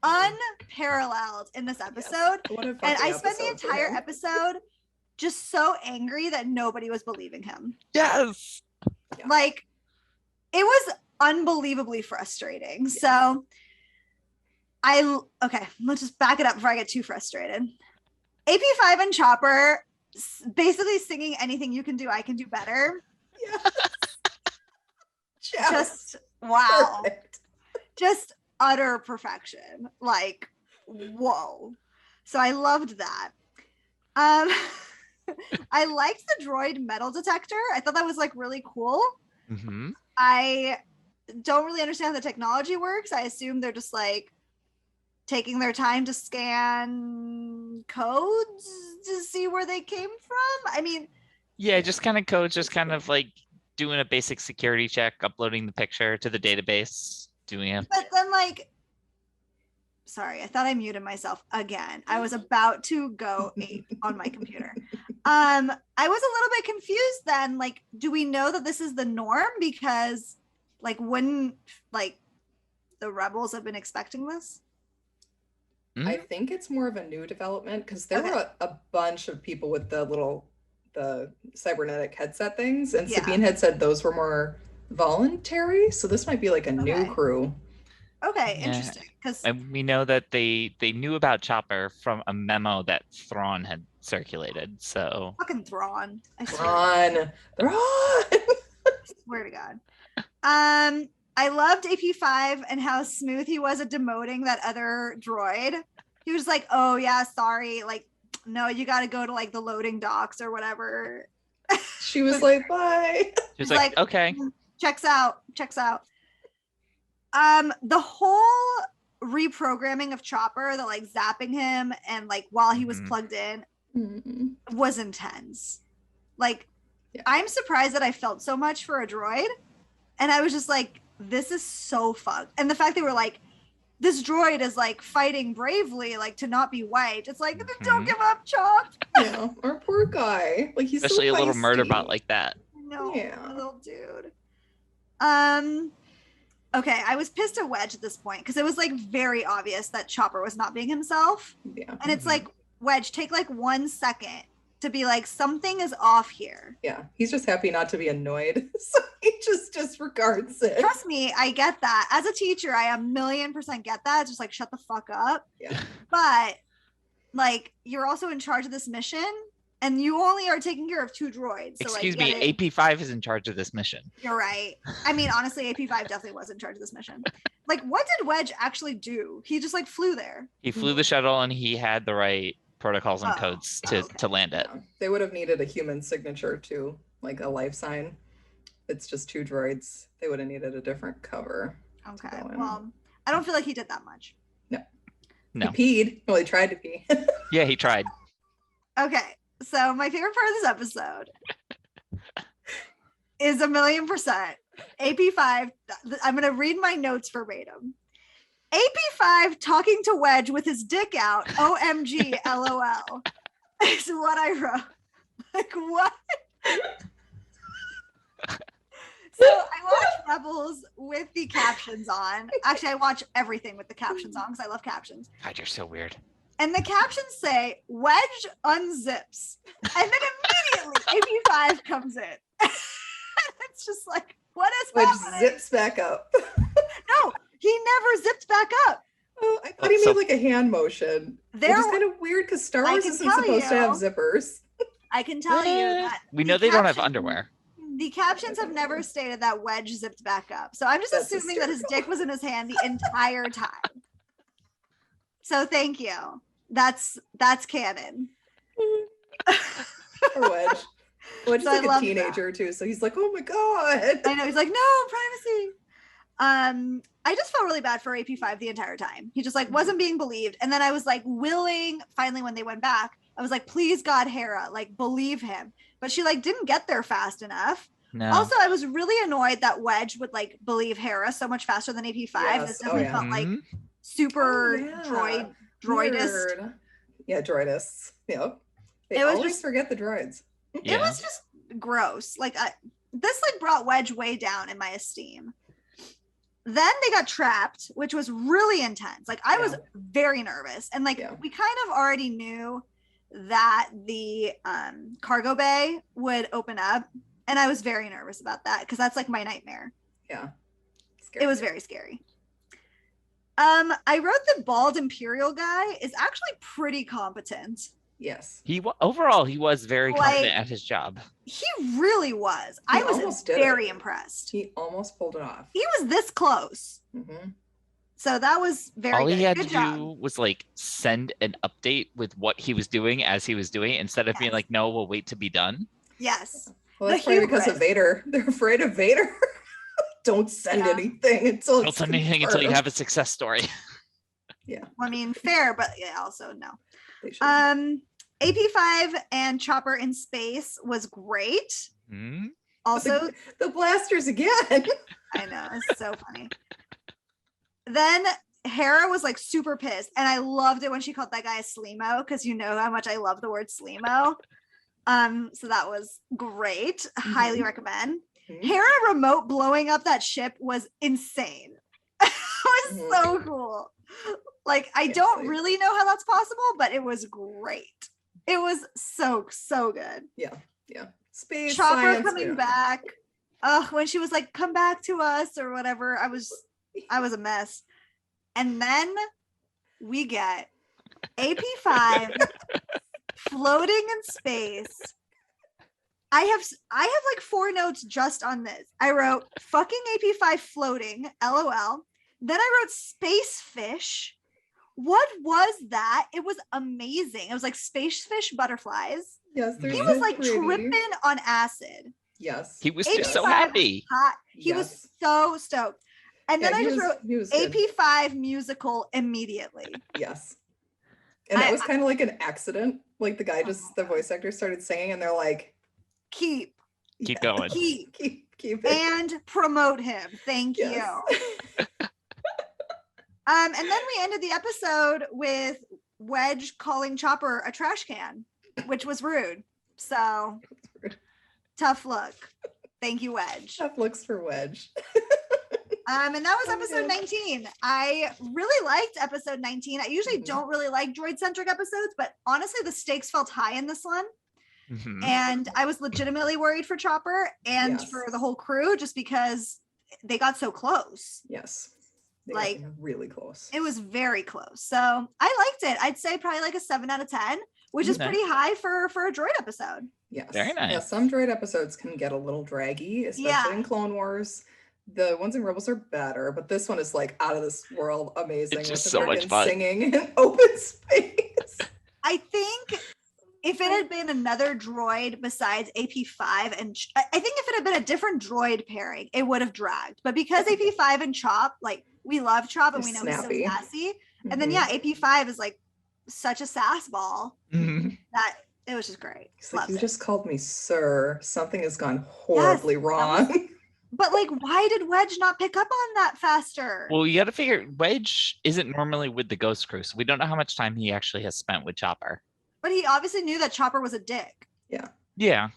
unparalleled in this episode. Yes. And I spent the entire episode just so angry that nobody was believing him. Yes. Like it was unbelievably frustrating. Yes. So let's just back it up before I get too frustrated. AP5 and Chopper basically singing anything you can do, I can do better. Yes. Just wow. Perfect. Just utter perfection. Like, whoa. So I loved that. I liked the droid metal detector. I thought that was like really cool. Mm-hmm. I don't really understand how the technology works. I assume they're just like taking their time to scan codes to see where they came from. I mean, yeah, just kind of codes, just kind of like doing a basic security check, uploading the picture to the database, doing it. But then like, sorry, I thought I muted myself again. I was about to go ape on my computer. I was a little bit confused then. Like, do we know that this is the norm? Because like, wouldn't like the rebels have been expecting this? I think it's more of a new development because there were a bunch of people with the cybernetic headset things, and Sabine had said those were more voluntary. So this might be like a new crew. Okay, interesting. And we know that they knew about Chopper from a memo that Thrawn had circulated. So fucking Thrawn. Thrawn. Swear to God. I loved AP5 and how smooth he was at demoting that other droid. He was like, oh yeah, sorry. Like, no, you got to go to like the loading docks or whatever. She was like, bye. She was like, okay. Checks out. The whole reprogramming of Chopper, the like zapping him and like while he was plugged in was intense. Like, I'm surprised that I felt so much for a droid. And I was just like, this is so fucked. And the fact they were like, this droid is like fighting bravely, like to not be white. It's like, don't give up, Chop. Yeah, our poor guy. Like he's especially so a little feisty. murder bot like that. No, little dude. Okay, I was pissed at Wedge at this point because it was like very obvious that Chopper was not being himself. Yeah. And it's like, Wedge, take like 1 second to be like, something is off here. Yeah, he's just happy not to be annoyed. So he just disregards it. Trust me, I get that. As a teacher, I 1,000,000% get that. It's just like, shut the fuck up. Yeah. But like, you're also in charge of this mission and you only are taking care of 2 droids. So, excuse like, me, AP5 is in charge of this mission. You're right. I mean, honestly, AP5 definitely was in charge of this mission. Like, what did Wedge actually do? He just like flew there. He flew the shuttle and he had the right protocols and codes to land it. Yeah. They would have needed a human signature too, like a life sign. It's just 2 droids. They would have needed a different cover. Okay. Well, I don't feel like he did that much. No. He peed. Well, he tried to pee. Yeah, he tried. Okay. So my favorite part of this episode is 1,000,000%. AP5. I'm going to read my notes verbatim. AP5 talking to Wedge with his dick out. OMG, LOL. Is what I wrote. Like, what? So I watch Rebels with the captions on. Actually, I watch everything with the captions on because I love captions. God, you're so weird. And the captions say, Wedge unzips. And then immediately AP5 comes in. It's just like, what is Wedge happening? zips back up. No, he never zipped back up. Oh, I thought But he made like a hand motion, which There, is kind of weird because Star I Wars can isn't tell supposed to have you. zippers. I can tell you that We the know they don't have caption- underwear. The captions have never stated that Wedge zipped back up. So I'm just That's assuming that his hysterical. dick was in his hand the entire time. So thank you. That's canon. Or Wedge. Wedge is So I like a love teenager too, so he's like, "Oh my god!" I know, he's like, no, privacy. I just felt really bad for AP5 the entire time. He just like wasn't being believed. And then I was like willing, finally, when they went back, I was like, please God, Hera, like believe him. But she like didn't get there fast enough. No. Also, I was really annoyed that Wedge would like believe Hera so much faster than AP5. Yes. This Oh, definitely yeah. felt like Mhm. super Oh, yeah. droidist. Weird. Yeah, droidists. Yep. They It was always just- forget the droids. It was just gross. Like this like brought Wedge way down in my esteem. Then they got trapped, which was really intense. Like I was Yeah. very nervous. And like Yeah. we kind of already knew that the cargo bay would open up. And I was very nervous about that because that's like my nightmare. Yeah. It was very scary. I wrote the bald Imperial guy is actually pretty competent. Yes. Overall he was very Like- confident at his job. He really was. He I was almost did very it. impressed. He almost pulled it off. He was this close. Mm-hmm. So that was very All good. he had Good to job. do was like send an update with what he was doing as he was doing it, instead of being Yes. like, no, we'll wait to be done. Yes. Well, The that's probably because of hubris. Vader. They're afraid of Vader. Don't send Yeah. anything until Don't it's send anything until you confirmed. have a success story. I mean, fair, but yeah, also no. They should. AP5 and Chopper in space was great. Hmm? Also, the blasters again. I know, it's so funny. Then Hera was like super pissed, and I loved it when she called that guy a Sleemo because you know how much I love the word Sleemo. So that was great. Highly recommend. Mhm. Hera remote blowing up that ship was insane. It was so cool. Like I don't Seriously. really know how that's possible, but it was great. It was so good. Yeah. Space Chopper science, we coming don't- back. When she was like, "Come back to us" or whatever, I was a mess. And then we get AP5 floating in space. I have like 4 notes just on this. I wrote fucking AP5 floating, LOL. Then I wrote space fish. What was that? It was amazing. It was like space fish butterflies. Yes, they're He so was like pretty. tripping on acid. Yes. He was just so 85 happy. Hot. He was Yes. so stoked. And then Yeah, I he just was- wrote he was good. AP5 musical immediately. Yes. And that I- was kind of like an accident. Like the guy just, the voice actor started singing and they're like, Keep Keep going. keep keep it. and promote him. Thank Yes. you. And then we ended the episode with Wedge calling Chopper a trash can, which was rude. So tough look. Thank you, Wedge. Tough looks for Wedge. And that was Oh, episode good. 19. I really liked episode 19. I usually Mhm. don't really like droid-centric episodes, but honestly, the stakes felt high in this one. Mhm. And I was legitimately worried for Chopper and Yes. for the whole crew just because they got so close. Yes. They Like- got really close. It was very close. So I liked it. I'd say probably like a 7 out of 10, which is Okay. pretty high for a droid episode. Yes. Very Yeah, nice. some droid episodes can get a little draggy, especially Yeah. in Clone Wars. The ones in Rebels are better, but this one is like out of this world amazing. It's with just the so much frickin' fun. Singing in open space. I think if it had been another droid besides AP5 and I think if it had been a different droid pairing, it would have dragged. But because AP5 and Chop, like we love Chop and They're we know snappy. he's so sassy. And then Mhm. yeah, AP5 is like such a sass ball Mhm. that it was just great. He's like, Loved you it. just called me sir. Something has gone horribly that was- wrong. But like, why did Wedge not pick up on that faster? Well, you got to figure Wedge isn't normally with the Ghost Crew, so we don't know how much time he actually has spent with Chopper. But he obviously knew that Chopper was a dick. Yeah.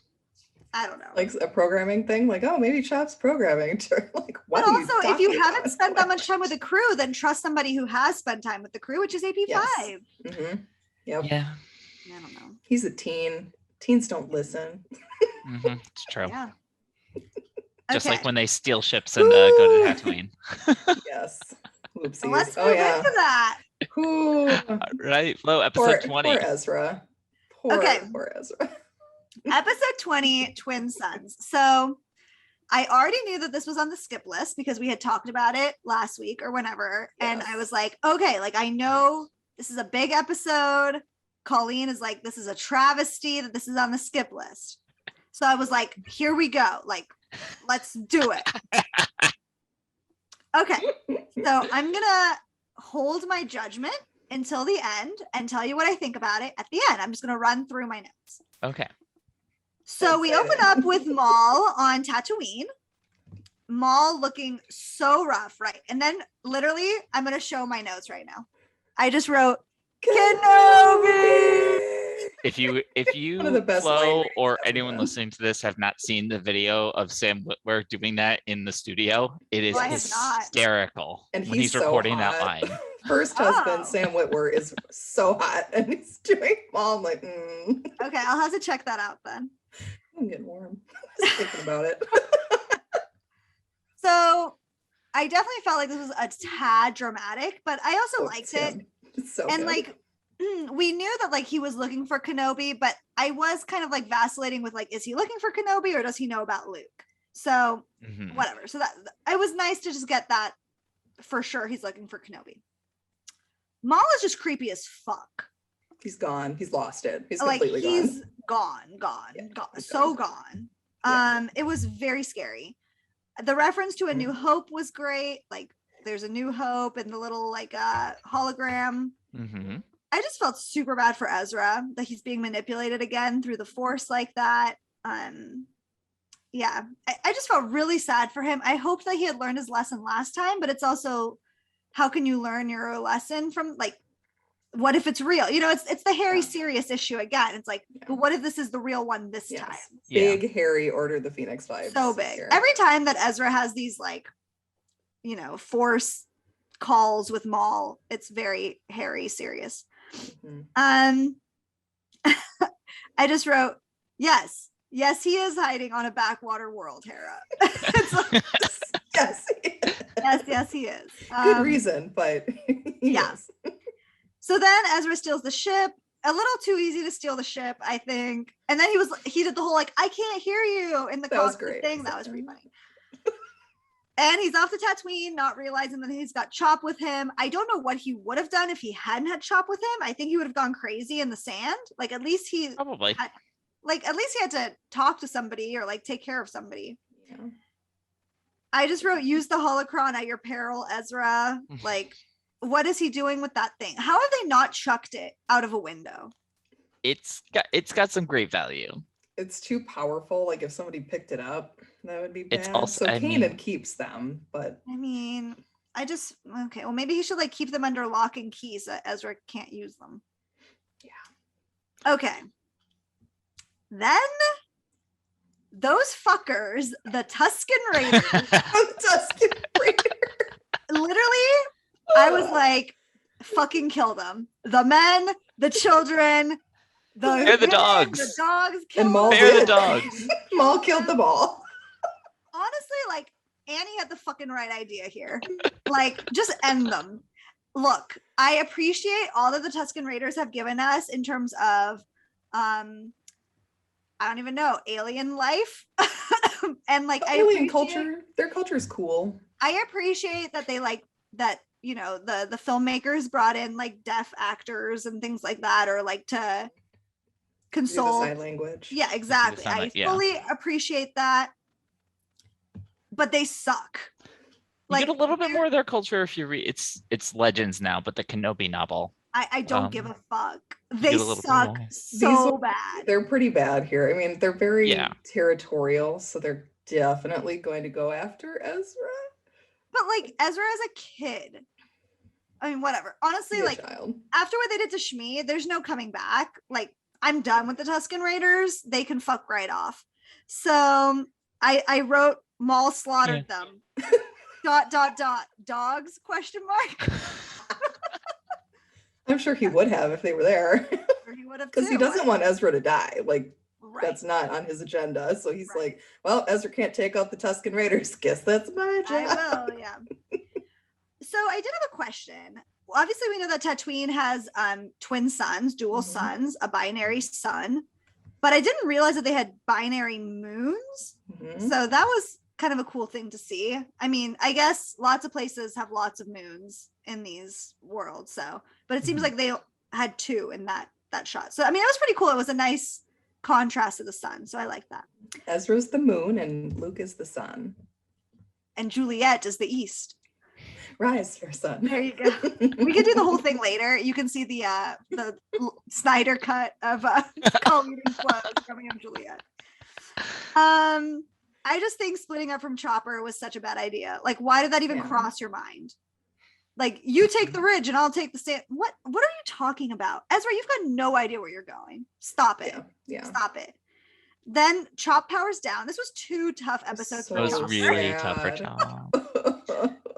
I don't know. Like a programming thing, like, oh, maybe Chop's programming. Like, what But are also, if you talking haven't about? spent that much time with the crew, then trust somebody who has spent time with the crew, which is AP5. Mhm. Yep. Yeah. I don't know. He's a teen. Teens don't listen. It's true. Yeah. Just Okay. like when they steal ships and go to Tatooine. Yes. Oopsies. So let's Oh move yeah. into that. Ooh. Right, Flo, episode 20. Poor Ezra. Poor Ezra. Episode 20, Twin Sons. So I already knew that this was on the skip list because we had talked about it last week or whenever. Yes. And I was like, okay, like I know this is a big episode. Colleen is like, this is a travesty that this is on the skip list. So I was like, here we go. Like, let's do it. Okay. So I'm going to hold my judgment until the end and tell you what I think about it at the end. I'm just going to run through my notes. Okay. So we open up with Maul on Tatooine. Maul looking so rough, right? And then literally, I'm going to show my notes right now. I just wrote, Kenobi! If you Flo, or anyone listening to this have not seen the video of Sam Witwer doing that in the studio, it is hysterical and when he's recording that line. First husband, Sam Witwer, is so hot and he's doing Maul. I'm like, Okay, I'll have to check that out then. I'm getting warm just thinking about it. So I definitely felt like this was a tad dramatic, but I also liked it. It's so and good. Like we knew that like he was looking for Kenobi, but I was kind of like vacillating with like, is he looking for Kenobi or does he know about Luke? So whatever. So that it was nice to just get that for sure. He's looking for Kenobi. Maul is just creepy as fuck. He's gone. He's lost it. He's like completely he's gone. Gone. Yeah. It was very scary. The reference to A New Hope was great. Like there's a New Hope and the little like hologram. I just felt super bad for Ezra that he's being manipulated again through the Force like that. Yeah, I just felt really sad for him. I hoped that he had learned his lesson last time, but it's also, how can you learn your lesson from like, what if it's real? You know, it's the Harry serious issue again. It's like, but what if this is the real one this time? Big Harry Order the Phoenix vibes. So big. Here. Every time that Ezra has these like, you know, Force calls with Maul, it's very Harry serious. I just wrote, yes, he is hiding on a backwater world, Hera. Like, yes, he is. Good reason, but yes. So then Ezra steals the ship. A little too easy to steal the ship, I think. And then he did the whole like, I can't hear you in the cockpit thing. That was pretty funny. And he's off to Tatooine, not realizing that he's got Chop with him. I don't know what he would have done if he hadn't had Chop with him. I think he would have gone crazy in the sand. Like at least he probably at least he had to talk to somebody or like take care of somebody. Yeah. I just wrote, use the holocron at your peril, Ezra. Like, what is he doing with that thing? How have they not chucked it out of a window? It's got some great value. It's too powerful. Like if somebody picked it up, that would be bad. It's also, so Kanan keeps them, but I mean, okay. Well, maybe he should like keep them under lock and key so Ezra can't use them. Yeah. Okay. Then those fuckers, the Tusken Raiders. Literally, I was like, fucking kill them. The men, the children. They're the dogs. The dogs killed them. They're the dogs. Maul killed them all. Honestly, like Annie had the fucking right idea here. Like, just end them. Look, I appreciate all that the Tusken Raiders have given us in terms of, I don't even know, alien life, and like alien culture. Their culture is cool. I appreciate that they like that. You know, the filmmakers brought in like deaf actors and things like that, or like to console sign language. Yeah, exactly. I fully appreciate that, but they suck. You get a little bit more of their culture if you read. It's Legends now, but the Kenobi novel. I don't give a fuck. They suck so bad. They're pretty bad here. I mean, they're very territorial, so they're definitely going to go after Ezra. But like Ezra as a kid, I mean, whatever. Honestly, like after what they did to Shmi, there's no coming back. Like I'm done with the Tusken Raiders. They can fuck right off. So I wrote Maul slaughtered them. ... Dogs ? I'm sure he would have if they were there. He would have because he doesn't want Ezra to die. Like that's not on his agenda. So he's like, well, Ezra can't take out the Tusken Raiders. Guess that's my job. I will, yeah. So I did have a question. obviously we know that Tatooine has twin suns, dual suns, a binary sun, but I didn't realize that they had binary moons. So that was kind of a cool thing to see. I mean, I guess lots of places have lots of moons in these worlds, so, but it seems like they had 2 in that shot. So I mean, it was pretty cool. It was a nice contrast to the sun, so I like that. Ezra's the moon and Luke is the sun. And Juliet is the east. Rise, fair sun. There you go. We can do the whole thing later. You can see the Snyder cut of Skull eating clothes coming up Juliet. I just think splitting up from Chopper was such a bad idea. Like, why did that even cross your mind? Like, you take the ridge and I'll take the stand. What are you talking about? Ezra, you've got no idea where you're going. Stop it. Yeah. Stop it. Then Chop powers down. This was 2 tough episodes. It was really tough for Chop.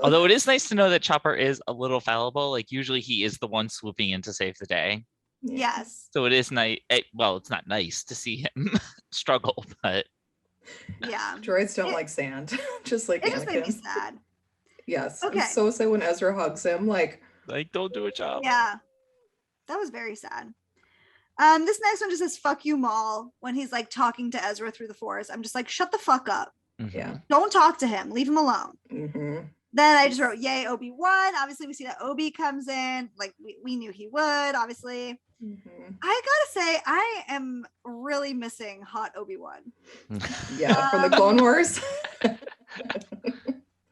Although it is nice to know that Chopper is a little fallible. Like, usually he is the one swooping in to save the day. Yes. So it is nice. Well, it's not nice to see him struggle, but yeah. Droids don't like sand. Just like it Anakin. just made me sad. Yes. Okay. I'm so sad when Ezra hugs him. Like, don't do a job. Yeah. That was very sad. This next one just says "fuck you, Maul" when he's like talking to Ezra through the forest. I'm just like, shut the fuck up. Yeah. Don't talk to him. Leave him alone. Then I just wrote, yay, Obi-Wan. Obviously, we see that Obi comes in. Like, we knew he would, obviously. I gotta say, I am really missing hot Obi-Wan. Yeah, from the Clone Wars.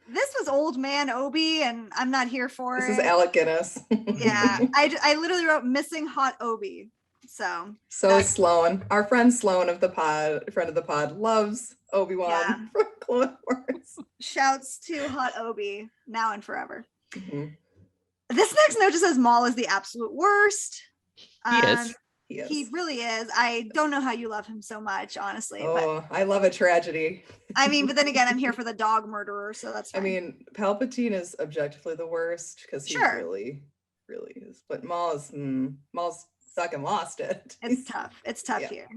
This was old man Obi, and I'm not here for it. This is Alec Guinness. Yeah, I literally wrote missing hot Obi. So Sloan, our friend Sloan of the pod, friend of the pod, loves Obi-Wan from Clone Wars. Shouts to hot Obi now and forever. This next note just says Maul is the absolute worst. He is. He really is. I don't know how you love him so much, honestly. Oh, I love a tragedy. I mean, but then again, I'm here for the dog murderer, so that's fine. I mean, Palpatine is objectively the worst because he really, really is. But Maul's fucking lost it. It's tough. It's tough here.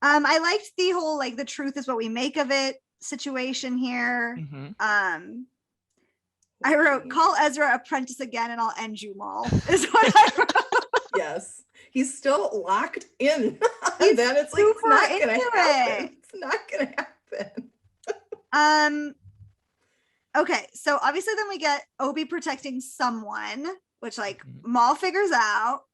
I liked the whole like the truth is what we make of it situation here. I wrote, call Ezra apprentice again and I'll end you, Maul. Is what I wrote. Yes. He's still locked in. And then it's like, it's not going to happen. It's not going to happen. Okay, so obviously then we get Obi protecting someone, which like Maul figures out.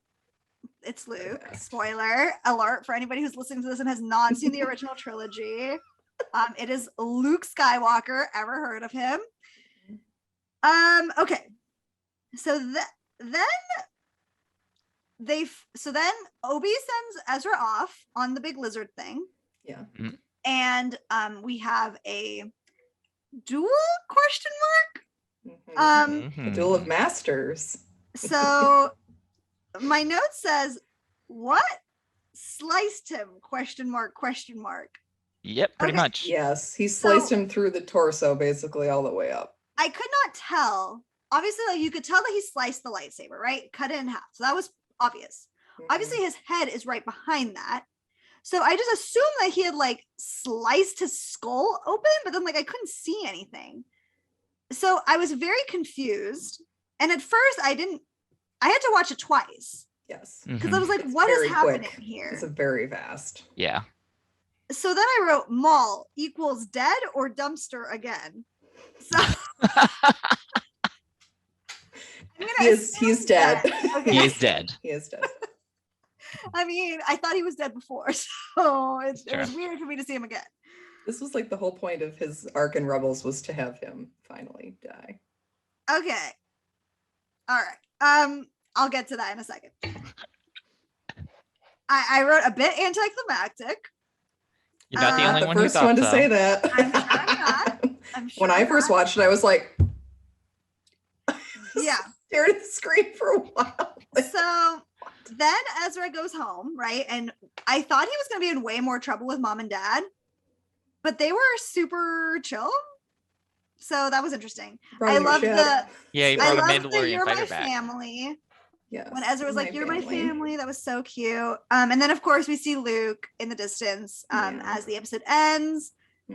It's Luke. Spoiler alert for anybody who's listening to this and has not seen the original trilogy. It is Luke Skywalker. Ever heard of him? Okay. So then Obi sends Ezra off on the big lizard thing. Yeah. And we have a duel question mark. A duel of masters. So my note says, what sliced him? Question mark. Yep, pretty much. Yes, he sliced him through the torso, basically all the way up. I could not tell. Obviously, like you could tell that he sliced the lightsaber, right? Cut it in half. So that was obvious. Obviously, his head is right behind that. So I just assumed that he had like sliced his skull open, but then like I couldn't see anything. So I was very confused. And at first I had to watch it twice. Yes. Because I was like, what is happening here? It's a very vast. Yeah. So then I wrote Maul equals dead or dumpster again. So he's dead. Okay. He is dead. He is dead. I mean, I thought he was dead before, so it was weird for me to see him again. This was like the whole point of his arc in Rebels was to have him finally die. Okay. All right. I'll get to that in a second. I wrote a bit anticlimactic. You're not the only one the who first one to so. say that. I'm sure when I first watched it, I was like, yeah, stared at the screen for a while. So then Ezra goes home, right? And I thought he was going to be in way more trouble with mom and dad, but they were super chill. So that was interesting. I love the you brought a Mandalorian you're my fighter back. Family. Yes. When Ezra was like, "You're my family," that was so cute. And then of course we see Luke in the distance as the episode ends,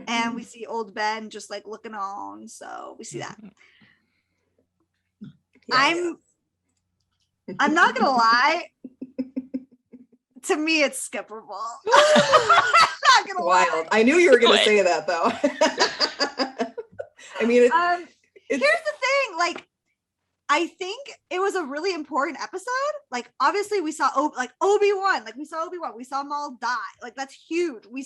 and we see old Ben just like looking on. So we see that. Yes. I'm not gonna lie. To me, it's skippable. Not gonna Wild. lie. I knew you were gonna say that though. I mean, here's the thing. Like, I think it was a really important episode. Like, obviously, we saw Obi-Wan. Like, we saw Obi-Wan. We saw Maul die. Like, that's huge. We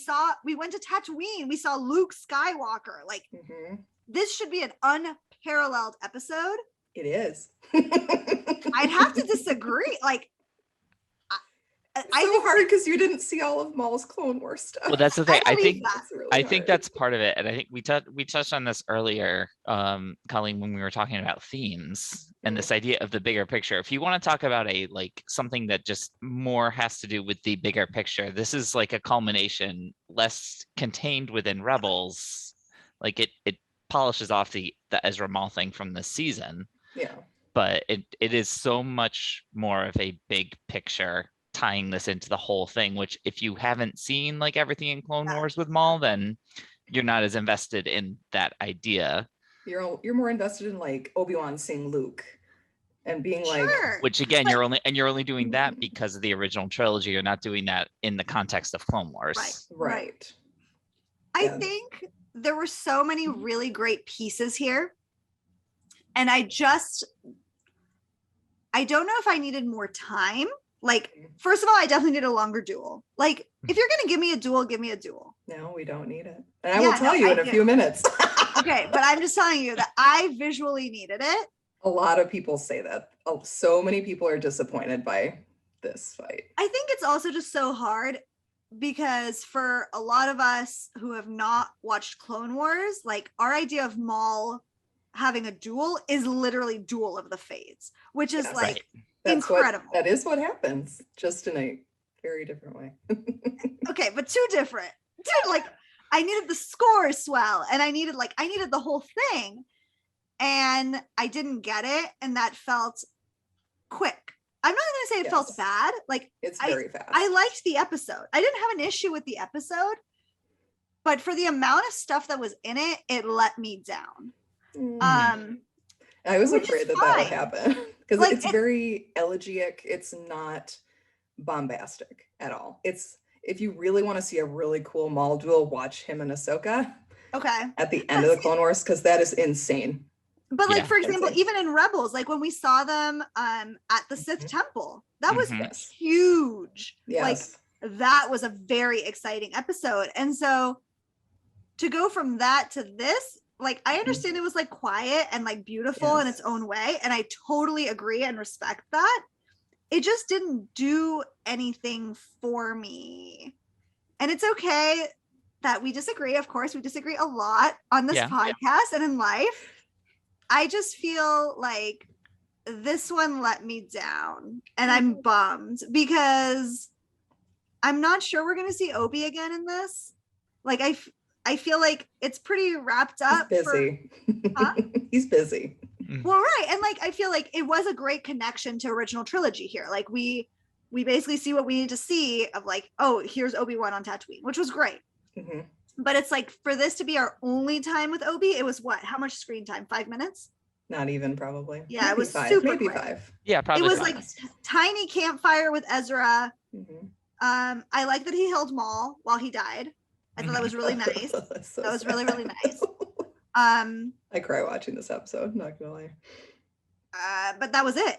went to Tatooine. We saw Luke Skywalker. Like, this should be an unparalleled episode. It is. I'd have to disagree. Like, it's so hard because you didn't see all of Maul's Clone Wars stuff. Well, that's the thing. I think hard. that's part of it, and I think we touched on this earlier, Colleen, when we were talking about themes and this idea of the bigger picture. If you want to talk about something that just more has to do with the bigger picture, this is like a culmination, less contained within Rebels. Like it polishes off the Ezra Maul thing from this season. Yeah. But it is so much more of a big picture, tying this into the whole thing, which if you haven't seen like everything in Clone Wars with Maul, then you're not as invested in that idea. You're more invested in like Obi-Wan seeing Luke and being like, which again, you're only doing that because of the original trilogy. You're not doing that in the context of Clone Wars. Right. I think there were so many really great pieces here. And I don't know if I needed more time. Like, first of all, I definitely need a longer duel. Like, if you're going to give me a duel, give me a duel. No, we don't need it. And I will tell you in a few minutes. Okay, but I'm just telling you that I visually needed it. A lot of people say that. Oh, so many people are disappointed by this fight. I think it's also just so hard because for a lot of us who have not watched Clone Wars, like, our idea of Maul having a duel is literally Duel of the Fates, which is incredible. That is what happens, just in a very different way. Okay, but too different. Like, I needed the score as well, and I needed the whole thing, and I didn't get it, and that felt quick. I'm not gonna say it felt bad. Like, it's very fast. I liked the episode. I didn't have an issue with the episode, but for the amount of stuff that was in it, it let me down. I was afraid that would happen because like, it's very elegiac. It's not bombastic at all. It's, if you really want to see a really cool Maul duel, watch him and Ahsoka. Okay. At the end of the Clone Wars, because that is insane. But like, for example, even in Rebels, like when we saw them at the Sith Temple, that was huge. Yes. Like, that was a very exciting episode. And so to go from that to this, like, I understand it was like quiet and like beautiful in its own way, and I totally agree and respect that. It just didn't do anything for me, and it's okay that we disagree. Of course, we disagree a lot on this podcast and in life. I just feel like this one let me down, and I'm bummed because I'm not sure we're gonna see Obi again in this. Like, I feel like it's pretty wrapped up. He's busy. He's busy. Well, right. And like, I feel like it was a great connection to original trilogy here. Like, we basically see what we need to see of like, oh, here's Obi-Wan on Tatooine, which was great. But it's like, for this to be our only time with Obi, it was what? How much screen time? 5 minutes? Not even, probably. Yeah, maybe it was 5, super maybe quick. 5. Yeah, probably. It was like tiny campfire with Ezra. I like that he held Maul while he died. I thought that was really nice. So that was really, really nice. I cry watching this episode, not gonna lie. But that was it.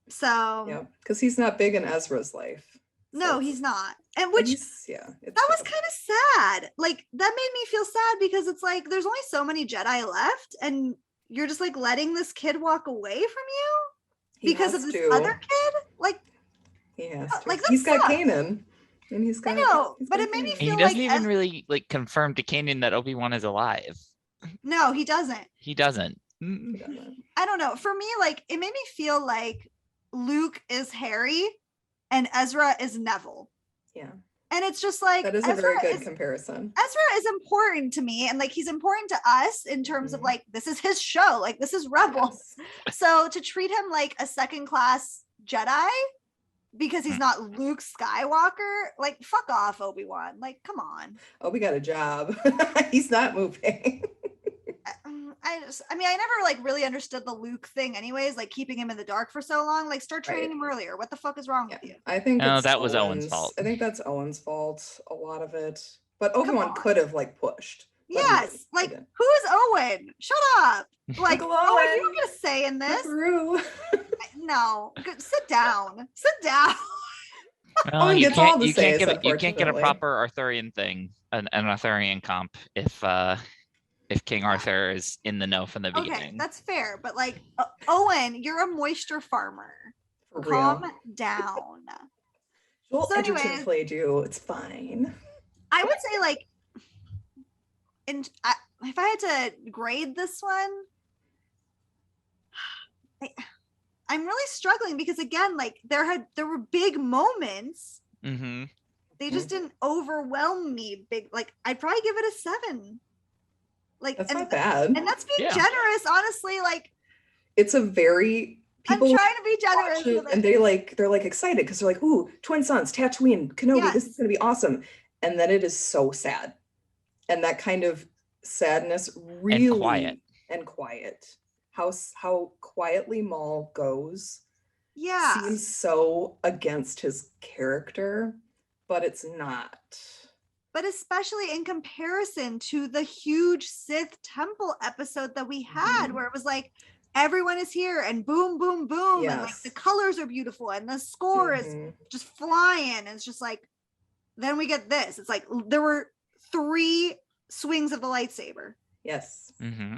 So yeah, because he's not big in Ezra's life. No, he's not. And which that was kind of sad. Like, that made me feel sad because it's like there's only so many Jedi left, and you're just like letting this kid walk away from you because of this other kid. Like, he has to. Like, he's got Kanan. And he's got, I know, but it made me feel he doesn't even really like confirm to Kanan that Obi-Wan is alive. No, he doesn't. He doesn't. I don't know. For me, like, it made me feel like Luke is Harry and Ezra is Neville. Yeah. And it's just like, that is a very good comparison. Ezra is important to me, and like, he's important to us in terms of like, this is his show, like, this is Rebels. So to treat him like a second class Jedi because he's not Luke Skywalker, like, fuck off, Obi-Wan. Like, come on. Obi got a job. He's not moving. I never like really understood the Luke thing anyways, like keeping him in the dark for so long. Like start training him earlier. What the fuck is wrong with you? I think that was Owen's fault. I think that's Owen's fault, a lot of it. But Obi-Wan could have like pushed. Yes, like who is Owen? Shut up. Like, Owen, you don't get a say in this. No, sit down. Sit down. Well, you can't get a proper Arthurian thing, an Arthurian comp if King Arthur is in the know from the beginning. Okay, that's fair. But like, Owen, you're a moisture farmer. Calm down. Joel Edgerton played you. It's fine. I would say like, if I had to grade this one, I'm really struggling because again, like there were big moments. Mm-hmm. They just didn't overwhelm me big. Like I'd probably give it a 7. Like that's not bad. And that's being generous, honestly. Like it's a very I'm trying to be generous. And they're like excited because they're like, ooh, twin sons, Tatooine, Kenobi, this is gonna be awesome. And then it is so sad. And that kind of sadness really and quiet. How quietly Maul goes seems so against his character, but it's not. But especially in comparison to the huge Sith temple episode that we had, where it was like everyone is here and boom, boom, boom, and like the colors are beautiful and the score is just flying. And it's just like, then we get this. It's like there were 3 swings of the lightsaber. Yes. Mm-hmm.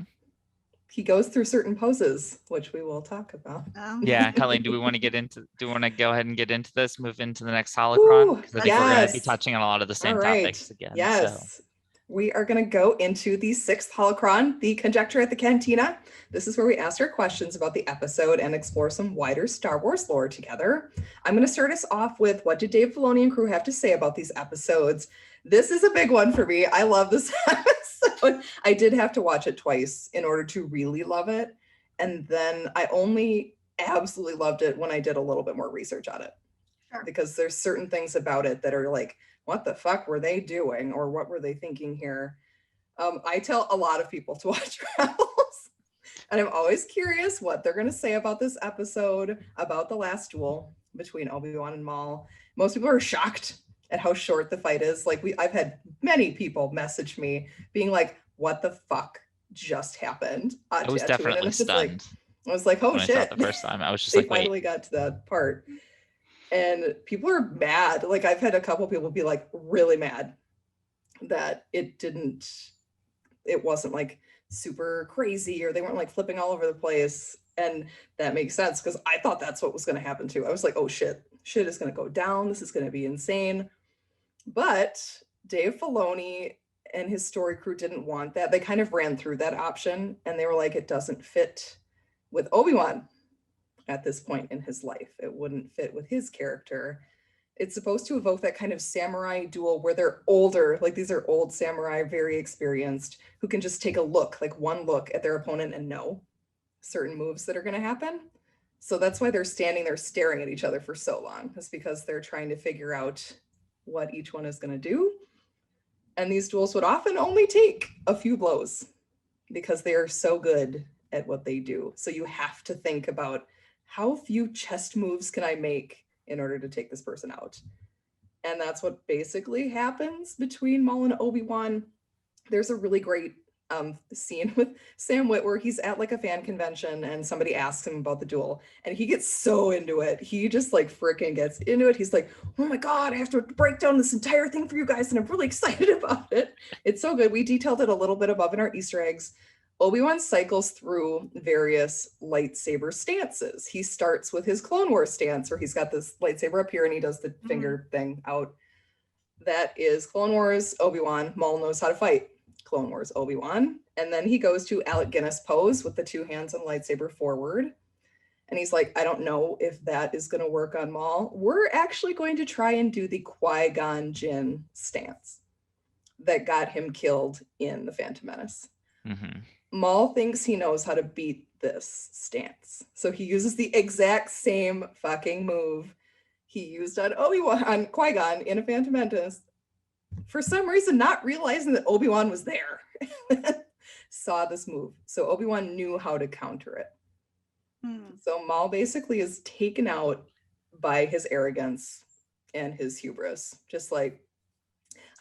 He goes through certain poses, which we will talk about. Yeah, Colleen, do we want to go ahead and get into this, move into the next holocron? Because I think we're going to be touching on a lot of the same topics again. Yes. So. We are going to go into the 6th holocron, the Conjecture at the Cantina. This is where we ask our questions about the episode and explore some wider Star Wars lore together. I'm going to start us off with what did Dave Filoni and crew have to say about these episodes? This is a big one for me. I love this episode. I did have to watch it twice in order to really love it. And then I only absolutely loved it when I did a little bit more research on it. Sure. Because there's certain things about it that are like, what the fuck were they doing? Or what were they thinking here? I tell a lot of people to watch Rebels. And I'm always curious what they're going to say about this episode, about the last duel between Obi-Wan and Maul. Most people are shocked at how short the fight is. Like I've had many people message me being like, what the fuck just happened? I was definitely stunned. I was like, oh when shit. I saw it the first time. I was just they like, wait. finally got to that part. And people are mad. Like I've had a couple people be like really mad that it wasn't like super crazy or they weren't like flipping all over the place. And that makes sense because I thought that's what was going to happen too. I was like, oh shit is going to go down. This is going to be insane. But Dave Filoni and his story crew didn't want that. They kind of ran through that option and they were like, it doesn't fit with Obi-Wan at this point in his life. It wouldn't fit with his character. It's supposed to evoke that kind of samurai duel where they're older, like these are old samurai, very experienced, who can just take a look, like one look at their opponent and know certain moves that are going to happen. So that's why they're standing there staring at each other for so long. It's because they're trying to figure out what each one is going to do. And these duels would often only take a few blows because they are so good at what they do. So you have to think about how few chest moves can I make in order to take this person out? And that's what basically happens between Maul and Obi-Wan. There's a really great scene with Sam Witwer. He's at like a fan convention and somebody asks him about the duel and he gets so into it. He just like freaking gets into it. He's like, oh my God, I have to break down this entire thing for you guys and I'm really excited about it. It's so good. We detailed it a little bit above in our Easter eggs. Obi-Wan cycles through various lightsaber stances. He starts with his Clone Wars stance where he's got this lightsaber up here and he does the finger thing out. That is Clone Wars, Obi-Wan. Maul knows how to fight. Clone Wars, Obi-Wan. And then he goes to Alec Guinness pose with the 2 hands on lightsaber forward. And he's like, I don't know if that is going to work on Maul. We're actually going to try and do the Qui-Gon Jinn stance that got him killed in The Phantom Menace. Mm-hmm. Maul thinks he knows how to beat this stance. So he uses the exact same fucking move he used on Obi-Wan, on Qui-Gon in A Phantom Menace. For some reason, not realizing that Obi-Wan was there. saw this move. So Obi-Wan knew how to counter it. So Maul basically is taken out by his arrogance and his hubris. Just like,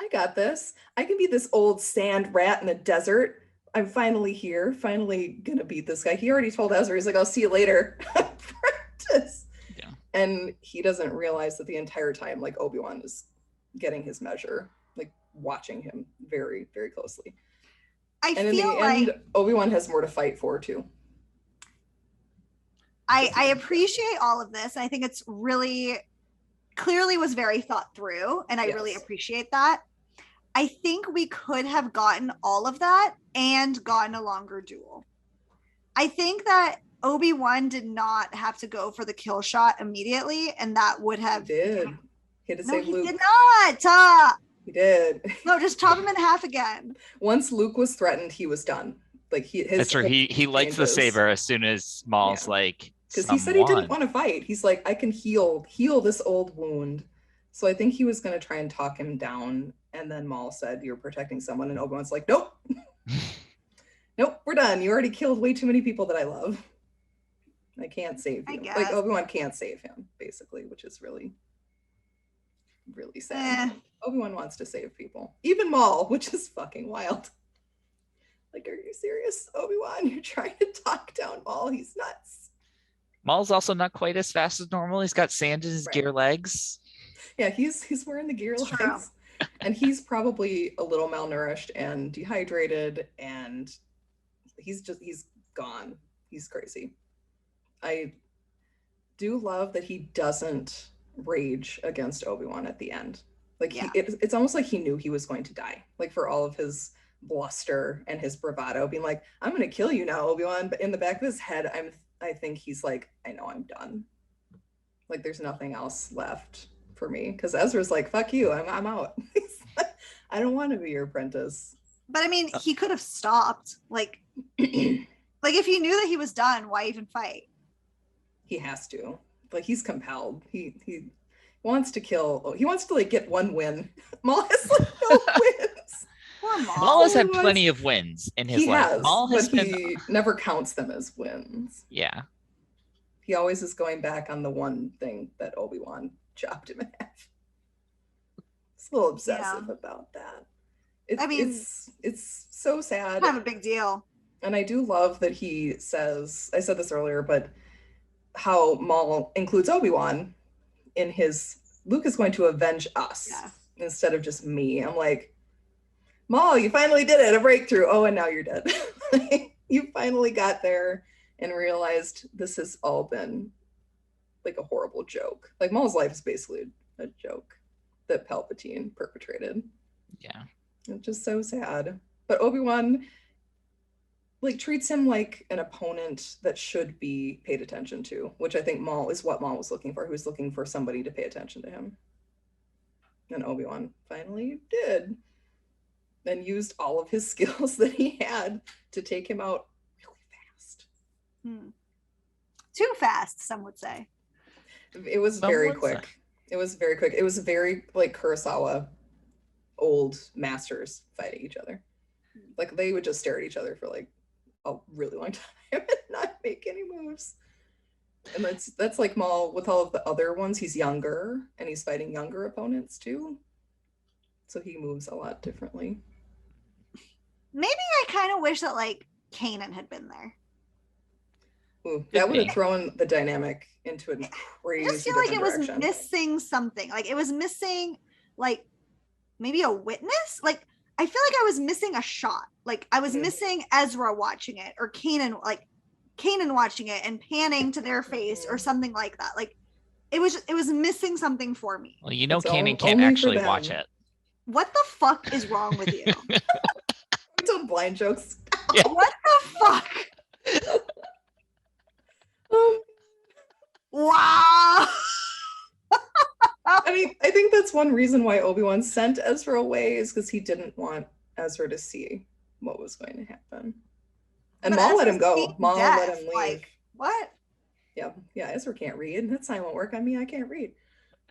I got this. I can be this old sand rat in the desert. I'm finally here, finally gonna beat this guy. He already told Ezra, he's like, I'll see you later. Practice. Yeah. And he doesn't realize that the entire time, like, Obi-Wan is getting his measure, like watching him very, very closely. And in the end, Obi-Wan has more to fight for too. I appreciate all of this. I think it's really clearly was very thought through, and I really appreciate that. I think we could have gotten all of that and gotten a longer duel. I think that Obi-Wan did not have to go for the kill shot immediately, and that would have. He did. He had to save Luke. He did not. He did. No, just chop him in half again. Once Luke was threatened, he was done. Like that's true. He lights the saber as soon as Maul's like. Because he said he didn't want to fight. He's like, I can heal this old wound. So I think he was going to try and talk him down. And then Maul said, you're protecting someone. And Obi-Wan's like, nope. Nope, we're done. You already killed way too many people that I love. I can't save you. Like, Obi-Wan can't save him, basically, which is really, really sad. Obi-Wan wants to save people. Even Maul, which is fucking wild. Like, are you serious, Obi-Wan? You're trying to talk down Maul. He's nuts. Maul's also not quite as fast as normal. He's got sand in his gear legs. Yeah, he's wearing the gear legs. And he's probably a little malnourished and dehydrated, and he's gone. He's crazy. I do love that he doesn't rage against Obi-Wan at the end. Like, it's almost like he knew he was going to die. Like, for all of his bluster and his bravado, being like, I'm going to kill you now, Obi-Wan. But in the back of his head, I think he's like, I know I'm done. Like, there's nothing else left for me. Because Ezra's like, fuck you, I'm out. I don't want to be your apprentice. But I mean, he could have stopped. Like, like if he knew that he was done, why even fight? He has to. Like, he's compelled. He wants to kill. He wants to like get one win. Maul has like no wins. Poor Maul. Maul has had plenty of wins in his life. Maul has but he never counts them as wins. Yeah. He always is going back on the one thing that Obi-Wan chopped him in half. It's a little obsessive about that. It's so sad. Kind of a big deal. And I do love that he says, I said this earlier, but how Maul includes Obi-Wan in his, Luke is going to avenge us instead of just me. I'm like, Maul, you finally did it, a breakthrough. Oh, and now you're dead. You finally got there and realized this has all been like a horrible joke. Like, Maul's life is basically a joke that Palpatine perpetrated. Yeah. It's just so sad. But Obi-Wan like treats him like an opponent that should be paid attention to, which I think Maul is what Maul was looking for. He was looking for somebody to pay attention to him. And Obi-Wan finally did. And used all of his skills that he had to take him out really fast. Too fast, some would say. It was very quick. It was very quick. It was very like Kurosawa old masters fighting each other. Like, they would just stare at each other for like a really long time and not make any moves. And that's like Maul with all of the other ones. He's younger and he's fighting younger opponents too. So he moves a lot differently. Maybe I kind of wish that like Kanan had been there. Ooh, that would have thrown the dynamic into a crazy. I just feel like it was direction. missing something. Like, it was missing like maybe a witness. Like, I feel like I was missing a shot. Like, I was missing Ezra watching it, or Kanan watching it and panning to their face or something like that. Like, it was missing something for me. Well, you know, Kanan can't actually watch it. What the fuck is wrong with you? Don't blind jokes. Yeah. What the fuck? Wow. I mean, I think that's one reason why Obi-Wan sent Ezra away, is because he didn't want Ezra to see what was going to happen. And Maul let him go. Maul let him leave. Like, what? Yeah, Ezra can't read. That sign won't work on me. I can't read.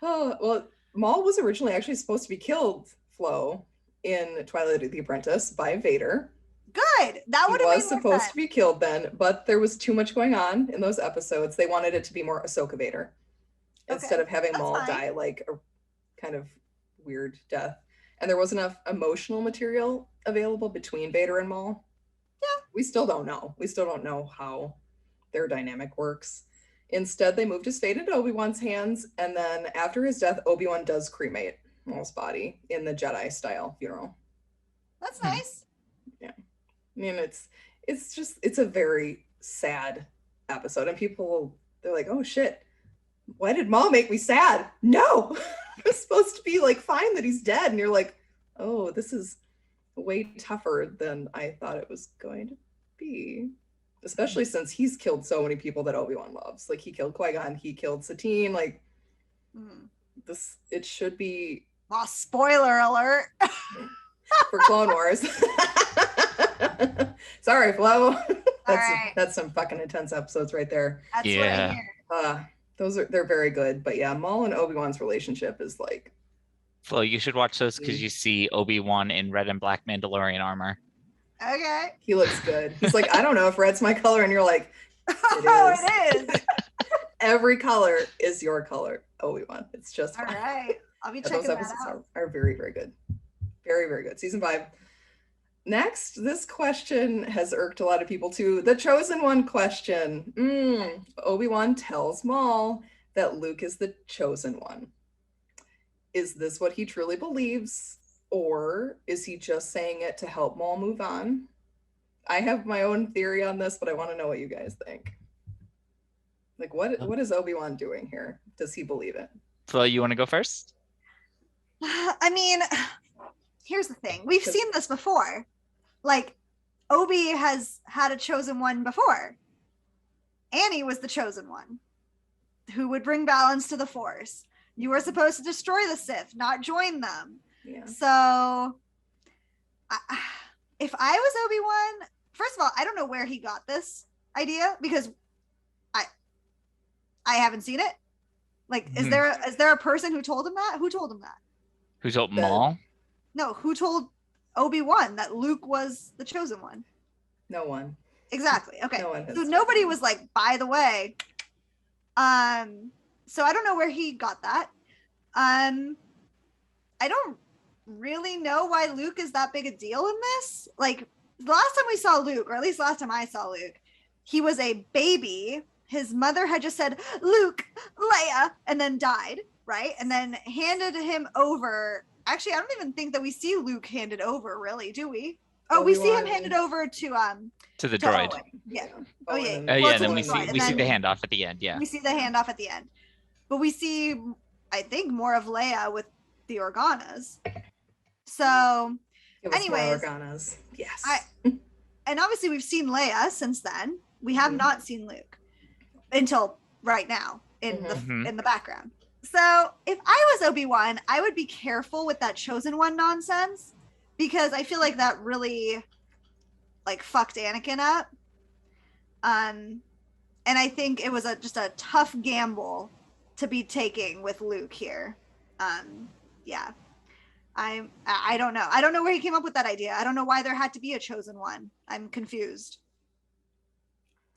Oh, well, Maul was originally actually supposed to be killed, Flo, in Twilight of the Apprentice by Vader. Good. That would He have was supposed to be killed then, but there was too much going on in those episodes. They wanted it to be more Ahsoka Vader instead of having Maul die like a kind of weird death. And there wasn't enough emotional material available between Vader and Maul. Yeah. We still don't know. We still don't know how their dynamic works. Instead, they moved his fate into Obi-Wan's hands, and then after his death, Obi-Wan does cremate Maul's body in the Jedi-style funeral. That's nice. Yeah. I mean, it's a very sad episode, and they're like, oh shit, why did Maul make me sad? No, it's supposed to be like fine that he's dead, and you're like, oh, this is way tougher than I thought it was going to be, especially since he's killed so many people that Obi-Wan loves. Like, he killed Qui-Gon, he killed Satine. Like, it should be. Well, spoiler alert. For Clone Wars. Sorry, Flo. That's some fucking intense episodes right there. That's what I hear. They're very good. But yeah, Maul and Obi-Wan's relationship is like. Flo, you should watch those because you see Obi-Wan in red and black Mandalorian armor. Okay. He looks good. He's like, I don't know if red's my color, and you're like, it is. Every color is your color, Obi-Wan. It's just all fine. right. I'll be checking those that episodes out. are very, very good. Very, very good. Season 5. Next, this question has irked a lot of people too. The Chosen One question. Obi-Wan tells Maul that Luke is the Chosen One. Is this what he truly believes? Or is he just saying it to help Maul move on? I have my own theory on this, but I want to know what you guys think. Like, what is Obi-Wan doing here? Does he believe it? Flo, you want to go first? I mean, here's the thing. We've seen this before. Like, Obi has had a chosen one before. Annie was the chosen one who would bring balance to the Force. You were supposed to destroy the Sith, not join them. Yeah. So, if I was Obi-Wan, first of all, I don't know where he got this idea because I haven't seen it. Like, is there a person who told him that? Who told him that? Who told Maul? No, who told Obi-Wan that Luke was the chosen one? No one. Exactly. Okay. No one has so nobody was like, by the way. So I don't know where he got that. I don't really know why Luke is that big a deal in this. Like, the last time we saw Luke, or at least last time I saw Luke, he was a baby. His mother had just said, Luke, Leia, and then died, right? And then handed him over. Actually, I don't even think that we see Luke handed over, really, do we? Oh, we see him handed over to the droid. Owen. Yeah. Oh, yeah. And then we see the handoff at the end. Yeah. We see the handoff at the end, but we see, I think, more of Leia with the Organas. So, anyways, Organas. Yes. And obviously we've seen Leia since then. We have not seen Luke until right now in the background. So if I was Obi-Wan, I would be careful with that chosen one nonsense because I feel like that really like fucked Anakin up. And I think it was just a tough gamble to be taking with Luke here. Yeah. I don't know. I don't know where he came up with that idea. I don't know why there had to be a chosen one. I'm confused.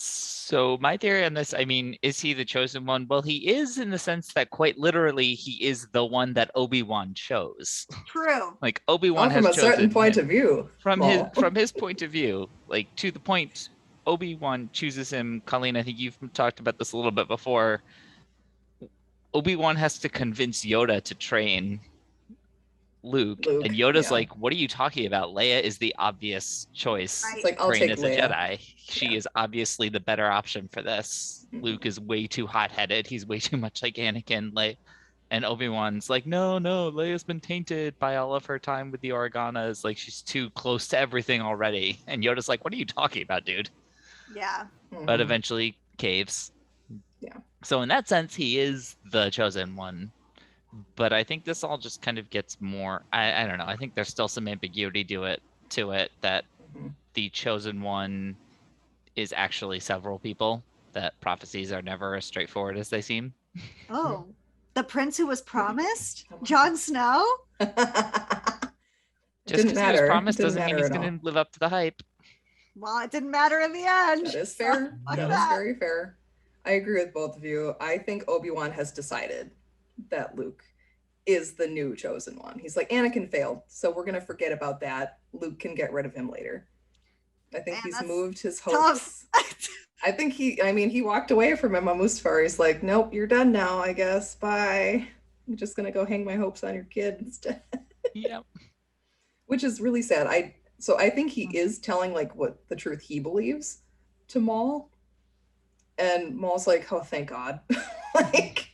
So my theory on this, I mean, is he the chosen one? Well, he is in the sense that quite literally he is the one that Obi-Wan chose. True. Like Obi-Wan has from a chosen certain point him. of view. From his point of view, like to the point Obi-Wan chooses him. Colleen, I think you've talked about this a little bit before. Obi-Wan has to convince Yoda to train Luke, and Yoda's like, what are you talking about? Leia is the obvious choice. It's like, I'll train take as Leia. a Jedi. She is obviously the better option for this. Luke is way too hot-headed. He's way too much like Anakin. And Obi-Wan's like, no, Leia's been tainted by all of her time with the Organas. Like, she's too close to everything already. And Yoda's like, what are you talking about, dude? Yeah. But eventually caves. Yeah. So in that sense, he is the chosen one. But I think this all just kind of gets more, I don't know. I think there's still some ambiguity to it that the chosen one is actually several people, that prophecies are never as straightforward as they seem. Oh, the prince who was promised? Jon Snow? Just because he was promised doesn't mean he's going to live up to the hype. Well, it didn't matter in the end. That is fair. So, That is very fair. I agree with both of you. I think Obi-Wan has decided that Luke is the new chosen one. He's like, Anakin failed, so we're gonna forget about that. Luke can get rid of him later. I think he's moved his hopes. I think he walked away from him on Mustafar. He's like, nope, you're done now, I guess. Bye. I'm just gonna go hang my hopes on your kid instead. Yep. Which is really sad. I think he is telling like what the truth he believes to Maul. And Maul's like, oh, thank God. Like,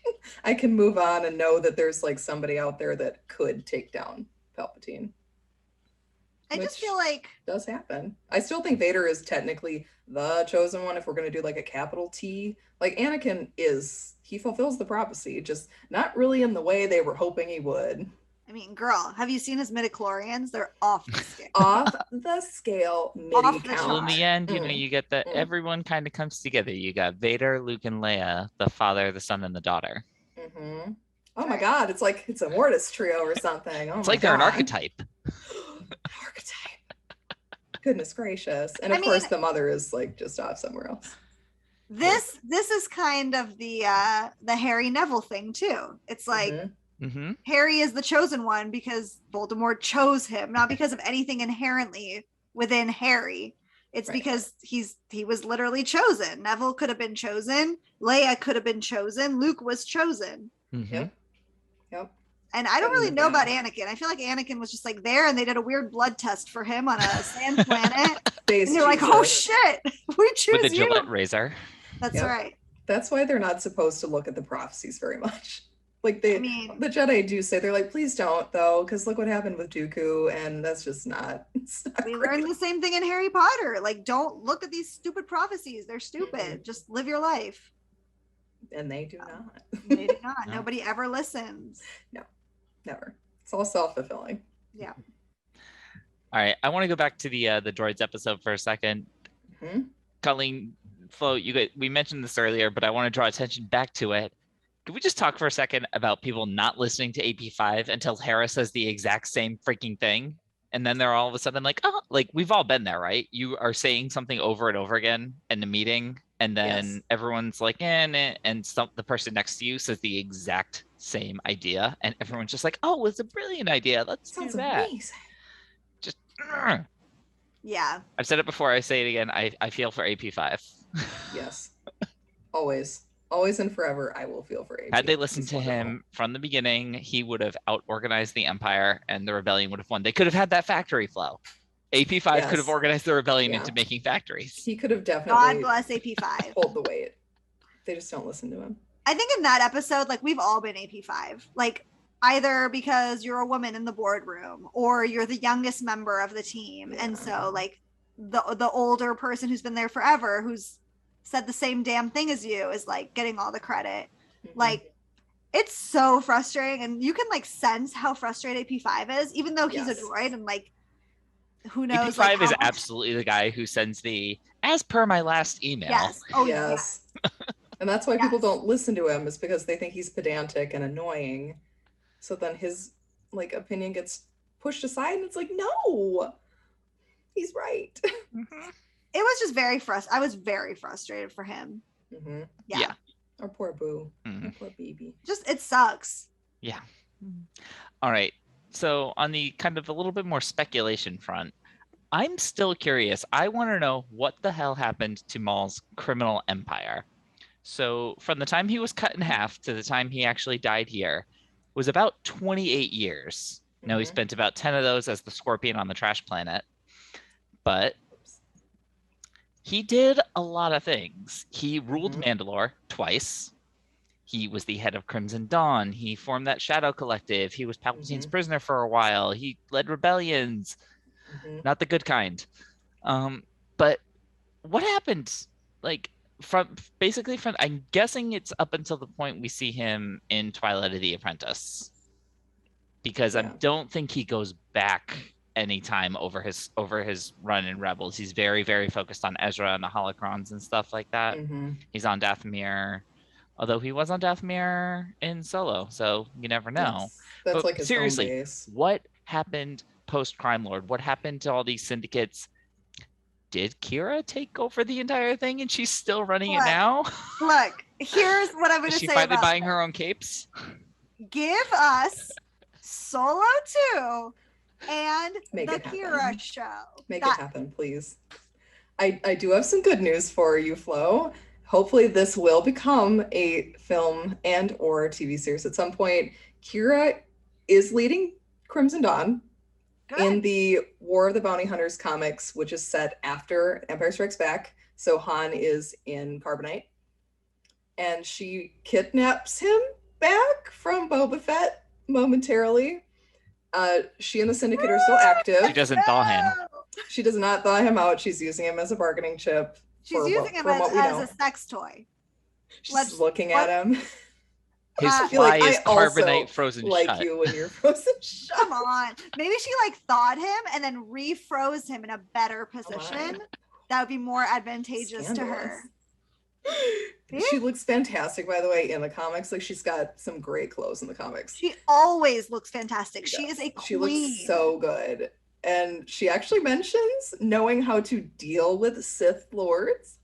I can move on and know that there's like somebody out there that could take down Palpatine. I just feel like does happen. I still think Vader is technically the chosen one if we're going to do like a capital T. Like Anakin he fulfills the prophecy, just not really in the way they were hoping he would. I mean, girl, have you seen his midichlorians? They're off the scale. Off the scale, Off the Well, in chart. the end, you get that everyone kind of comes together. You got Vader, Luke, and Leia, the father, the son, and the daughter. Mm-hmm. Oh my God, it's like it's a Mortis trio or something. Oh It's like they're an archetype. Archetype. Goodness gracious. And of course the mother is like just off somewhere else. This is kind of the Harry Neville thing too. It's like Harry is the chosen one because Voldemort chose him, not because of anything inherently within Harry. It's because he was literally chosen. Neville could have been chosen. Leia could have been chosen. Luke was chosen. Yep. And I don't really know about Anakin. I feel like Anakin was just like there and they did a weird blood test for him on a sand planet. And they're like, oh shit, we choose with a you. Gillette razor. That's right. That's why they're not supposed to look at the prophecies very much. Like the Jedi do say, they're like, please don't though, because look what happened with Dooku, and that's just not. We learned the same thing in Harry Potter. Like, don't look at these stupid prophecies. They're stupid. Just live your life. And they do not. They do not. No. Nobody ever listens. No, never. It's all self-fulfilling. Yeah. All right, I want to go back to the droids episode for a second. Colleen, Flo, we mentioned this earlier, but I want to draw attention back to it. Can we just talk for a second about people not listening to AP5 until Hera says the exact same freaking thing? And then they're all of a sudden like, oh, like we've all been there, right? You are saying something over and over again in the meeting, and then everyone's like, and the person next to you says the exact same idea, and everyone's just like, oh, it's a brilliant idea. Let's do that. Amazing. Just yeah. I've said it before. I say it again. I feel for AP5. Yes. Always and forever, I will feel for AP. Had they listened to him from the beginning, he would have out-organized the Empire, and the rebellion would have won. They could have had that factory flow. AP5 could have organized the rebellion into making factories. He could have definitely. God bless AP5. Hold the weight. They just don't listen to him. I think in that episode, like we've all been AP5. Like either because you're a woman in the boardroom or you're the youngest member of the team, and so like the older person who's been there forever, who's said the same damn thing as you, is like getting all the credit. Like it's so frustrating, and you can like sense how frustrated AP5 is, even though he's a droid, and like who knows. AP5 like, is absolutely the guy who sends the "as per my last email." Yes. Oh yes. And that's why people don't listen to him, is because they think he's pedantic and annoying. So then his like opinion gets pushed aside, and it's like, no, he's right. It was just very I was very frustrated for him. Yeah. Our poor Boo. Our poor baby. Just, it sucks. Yeah. All right. So on the kind of a little bit more speculation front, I'm still curious. I want to know what the hell happened to Maul's criminal empire. So from the time he was cut in half to the time he actually died here was about 28 years. Now he spent about 10 of those as the Scorpion on the trash planet. But he did a lot of things. He ruled Mandalore twice. He was the head of Crimson Dawn. He formed that Shadow Collective. He was Palpatine's prisoner for a while. He led rebellions. Not the good kind. But what happened? Like, from I'm guessing it's up until the point we see him in Twilight of the Apprentice. Because I don't think he goes back anytime over his run in Rebels. He's very, very focused on Ezra and the holocrons and stuff like that. He's on Dathomir, although he was on Dathomir in Solo, so you never know. That's but like his seriously, home base. what happened post Crime Lord? What happened to all these syndicates? did Kira take over the entire thing and she's still running it now? Look, here's what I'm going to Is she say finally about buying this. her own capes? Give us Solo 2 and Make the it happen. Kira show. Make it happen, please. I do have some good news for you, Flo. Hopefully this will become a film and or TV series at some point. Kira is leading Crimson Dawn in the War of the Bounty Hunters comics, which is set after Empire Strikes Back. So Han is in Carbonite. And she kidnaps him back from Boba Fett momentarily. She and the Syndicate are still active. She doesn't thaw him. She does not thaw him out. She's using him as a bargaining chip. She's using him as a sex toy. She's looking at him. His fly like, is I also carbonite frozen like shut. you when you're frozen shut. Come on. Maybe she like thawed him and then refroze him in a better position. That would be more advantageous to her. She looks fantastic, by the way, in the comics. Like, she's got some great clothes in the comics. She always looks fantastic. She is a queen. She looks so good. And she actually mentions knowing how to deal with Sith Lords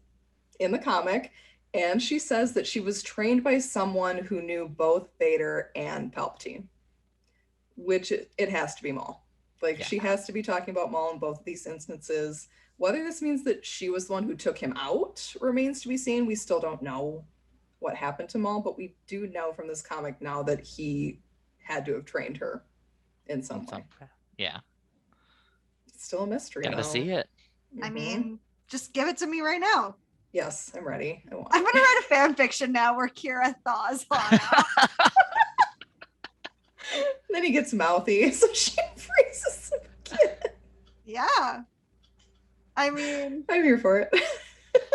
in the comic. And she says that she was trained by someone who knew both Vader and Palpatine, which it has to be Maul. Like, she has to be talking about Maul in both of these instances. Whether this means that she was the one who took him out remains to be seen. We still don't know what happened to Maul, but we do know from this comic now that he had to have trained her in some way. Yeah. It's still a mystery. Gotta see it. I mean, just give it to me right now. Yes, I'm ready. I'm gonna write a fan fiction now where Kira thaws Han out. Then he gets mouthy, so she freezes him again. Yeah. I mean, I'm here for it.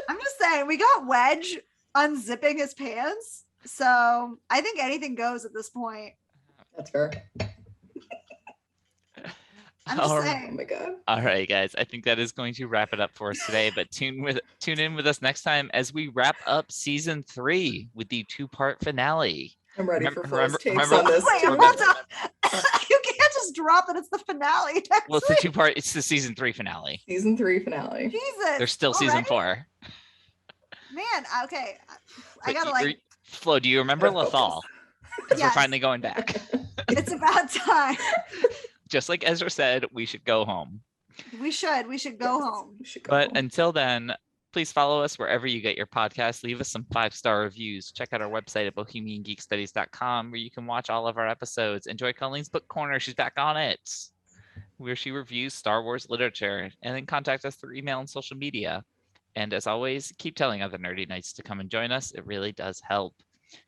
I'm just saying, we got Wedge unzipping his pants, so I think anything goes at this point. That's fair. I'm just saying. Oh my god. All right, guys. I think that is going to wrap it up for us today. But tune in with us next time as we wrap up season 3 with the 2-part finale. I'm ready for Flo's takes on this. Wait, hold on. You can't just drop that it's the finale. Well, it's the 2-part. It's the season 3 finale. Season 3 finale. Jesus. There's still season 4. Man, okay. I gotta Flo, do you remember Lethal? Because we're finally going back. It's about time. Just like Ezra said, we should go home. We should go home. But until then, please follow us wherever you get your podcasts. Leave us some 5-star reviews. Check out our website at bohemiangeekstudies.com where you can watch all of our episodes. Enjoy Colleen's Book Corner. She's back on it, where she reviews Star Wars literature. And then contact us through email and social media. And as always, keep telling other Nerdy Knights to come and join us. It really does help.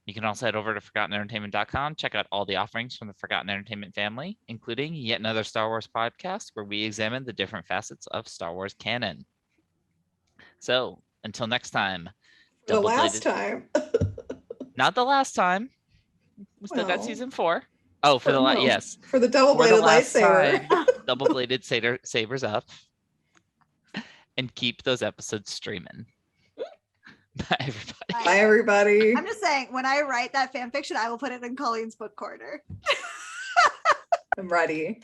You can also head over to ForgottenEntertainment.com, check out all the offerings from the Forgotten Entertainment family, including yet another Star Wars podcast where we examine the different facets of Star Wars canon. So, until next time. The last time. Not the last time. We still got season 4. Oh, for the yes. For the double-bladed lightsaber. Double-bladed sabers up. And keep those episodes streaming. Bye, everybody. Bye, everybody. I'm just saying, when I write that fan fiction, I will put it in Colleen's Book Corner. I'm ready.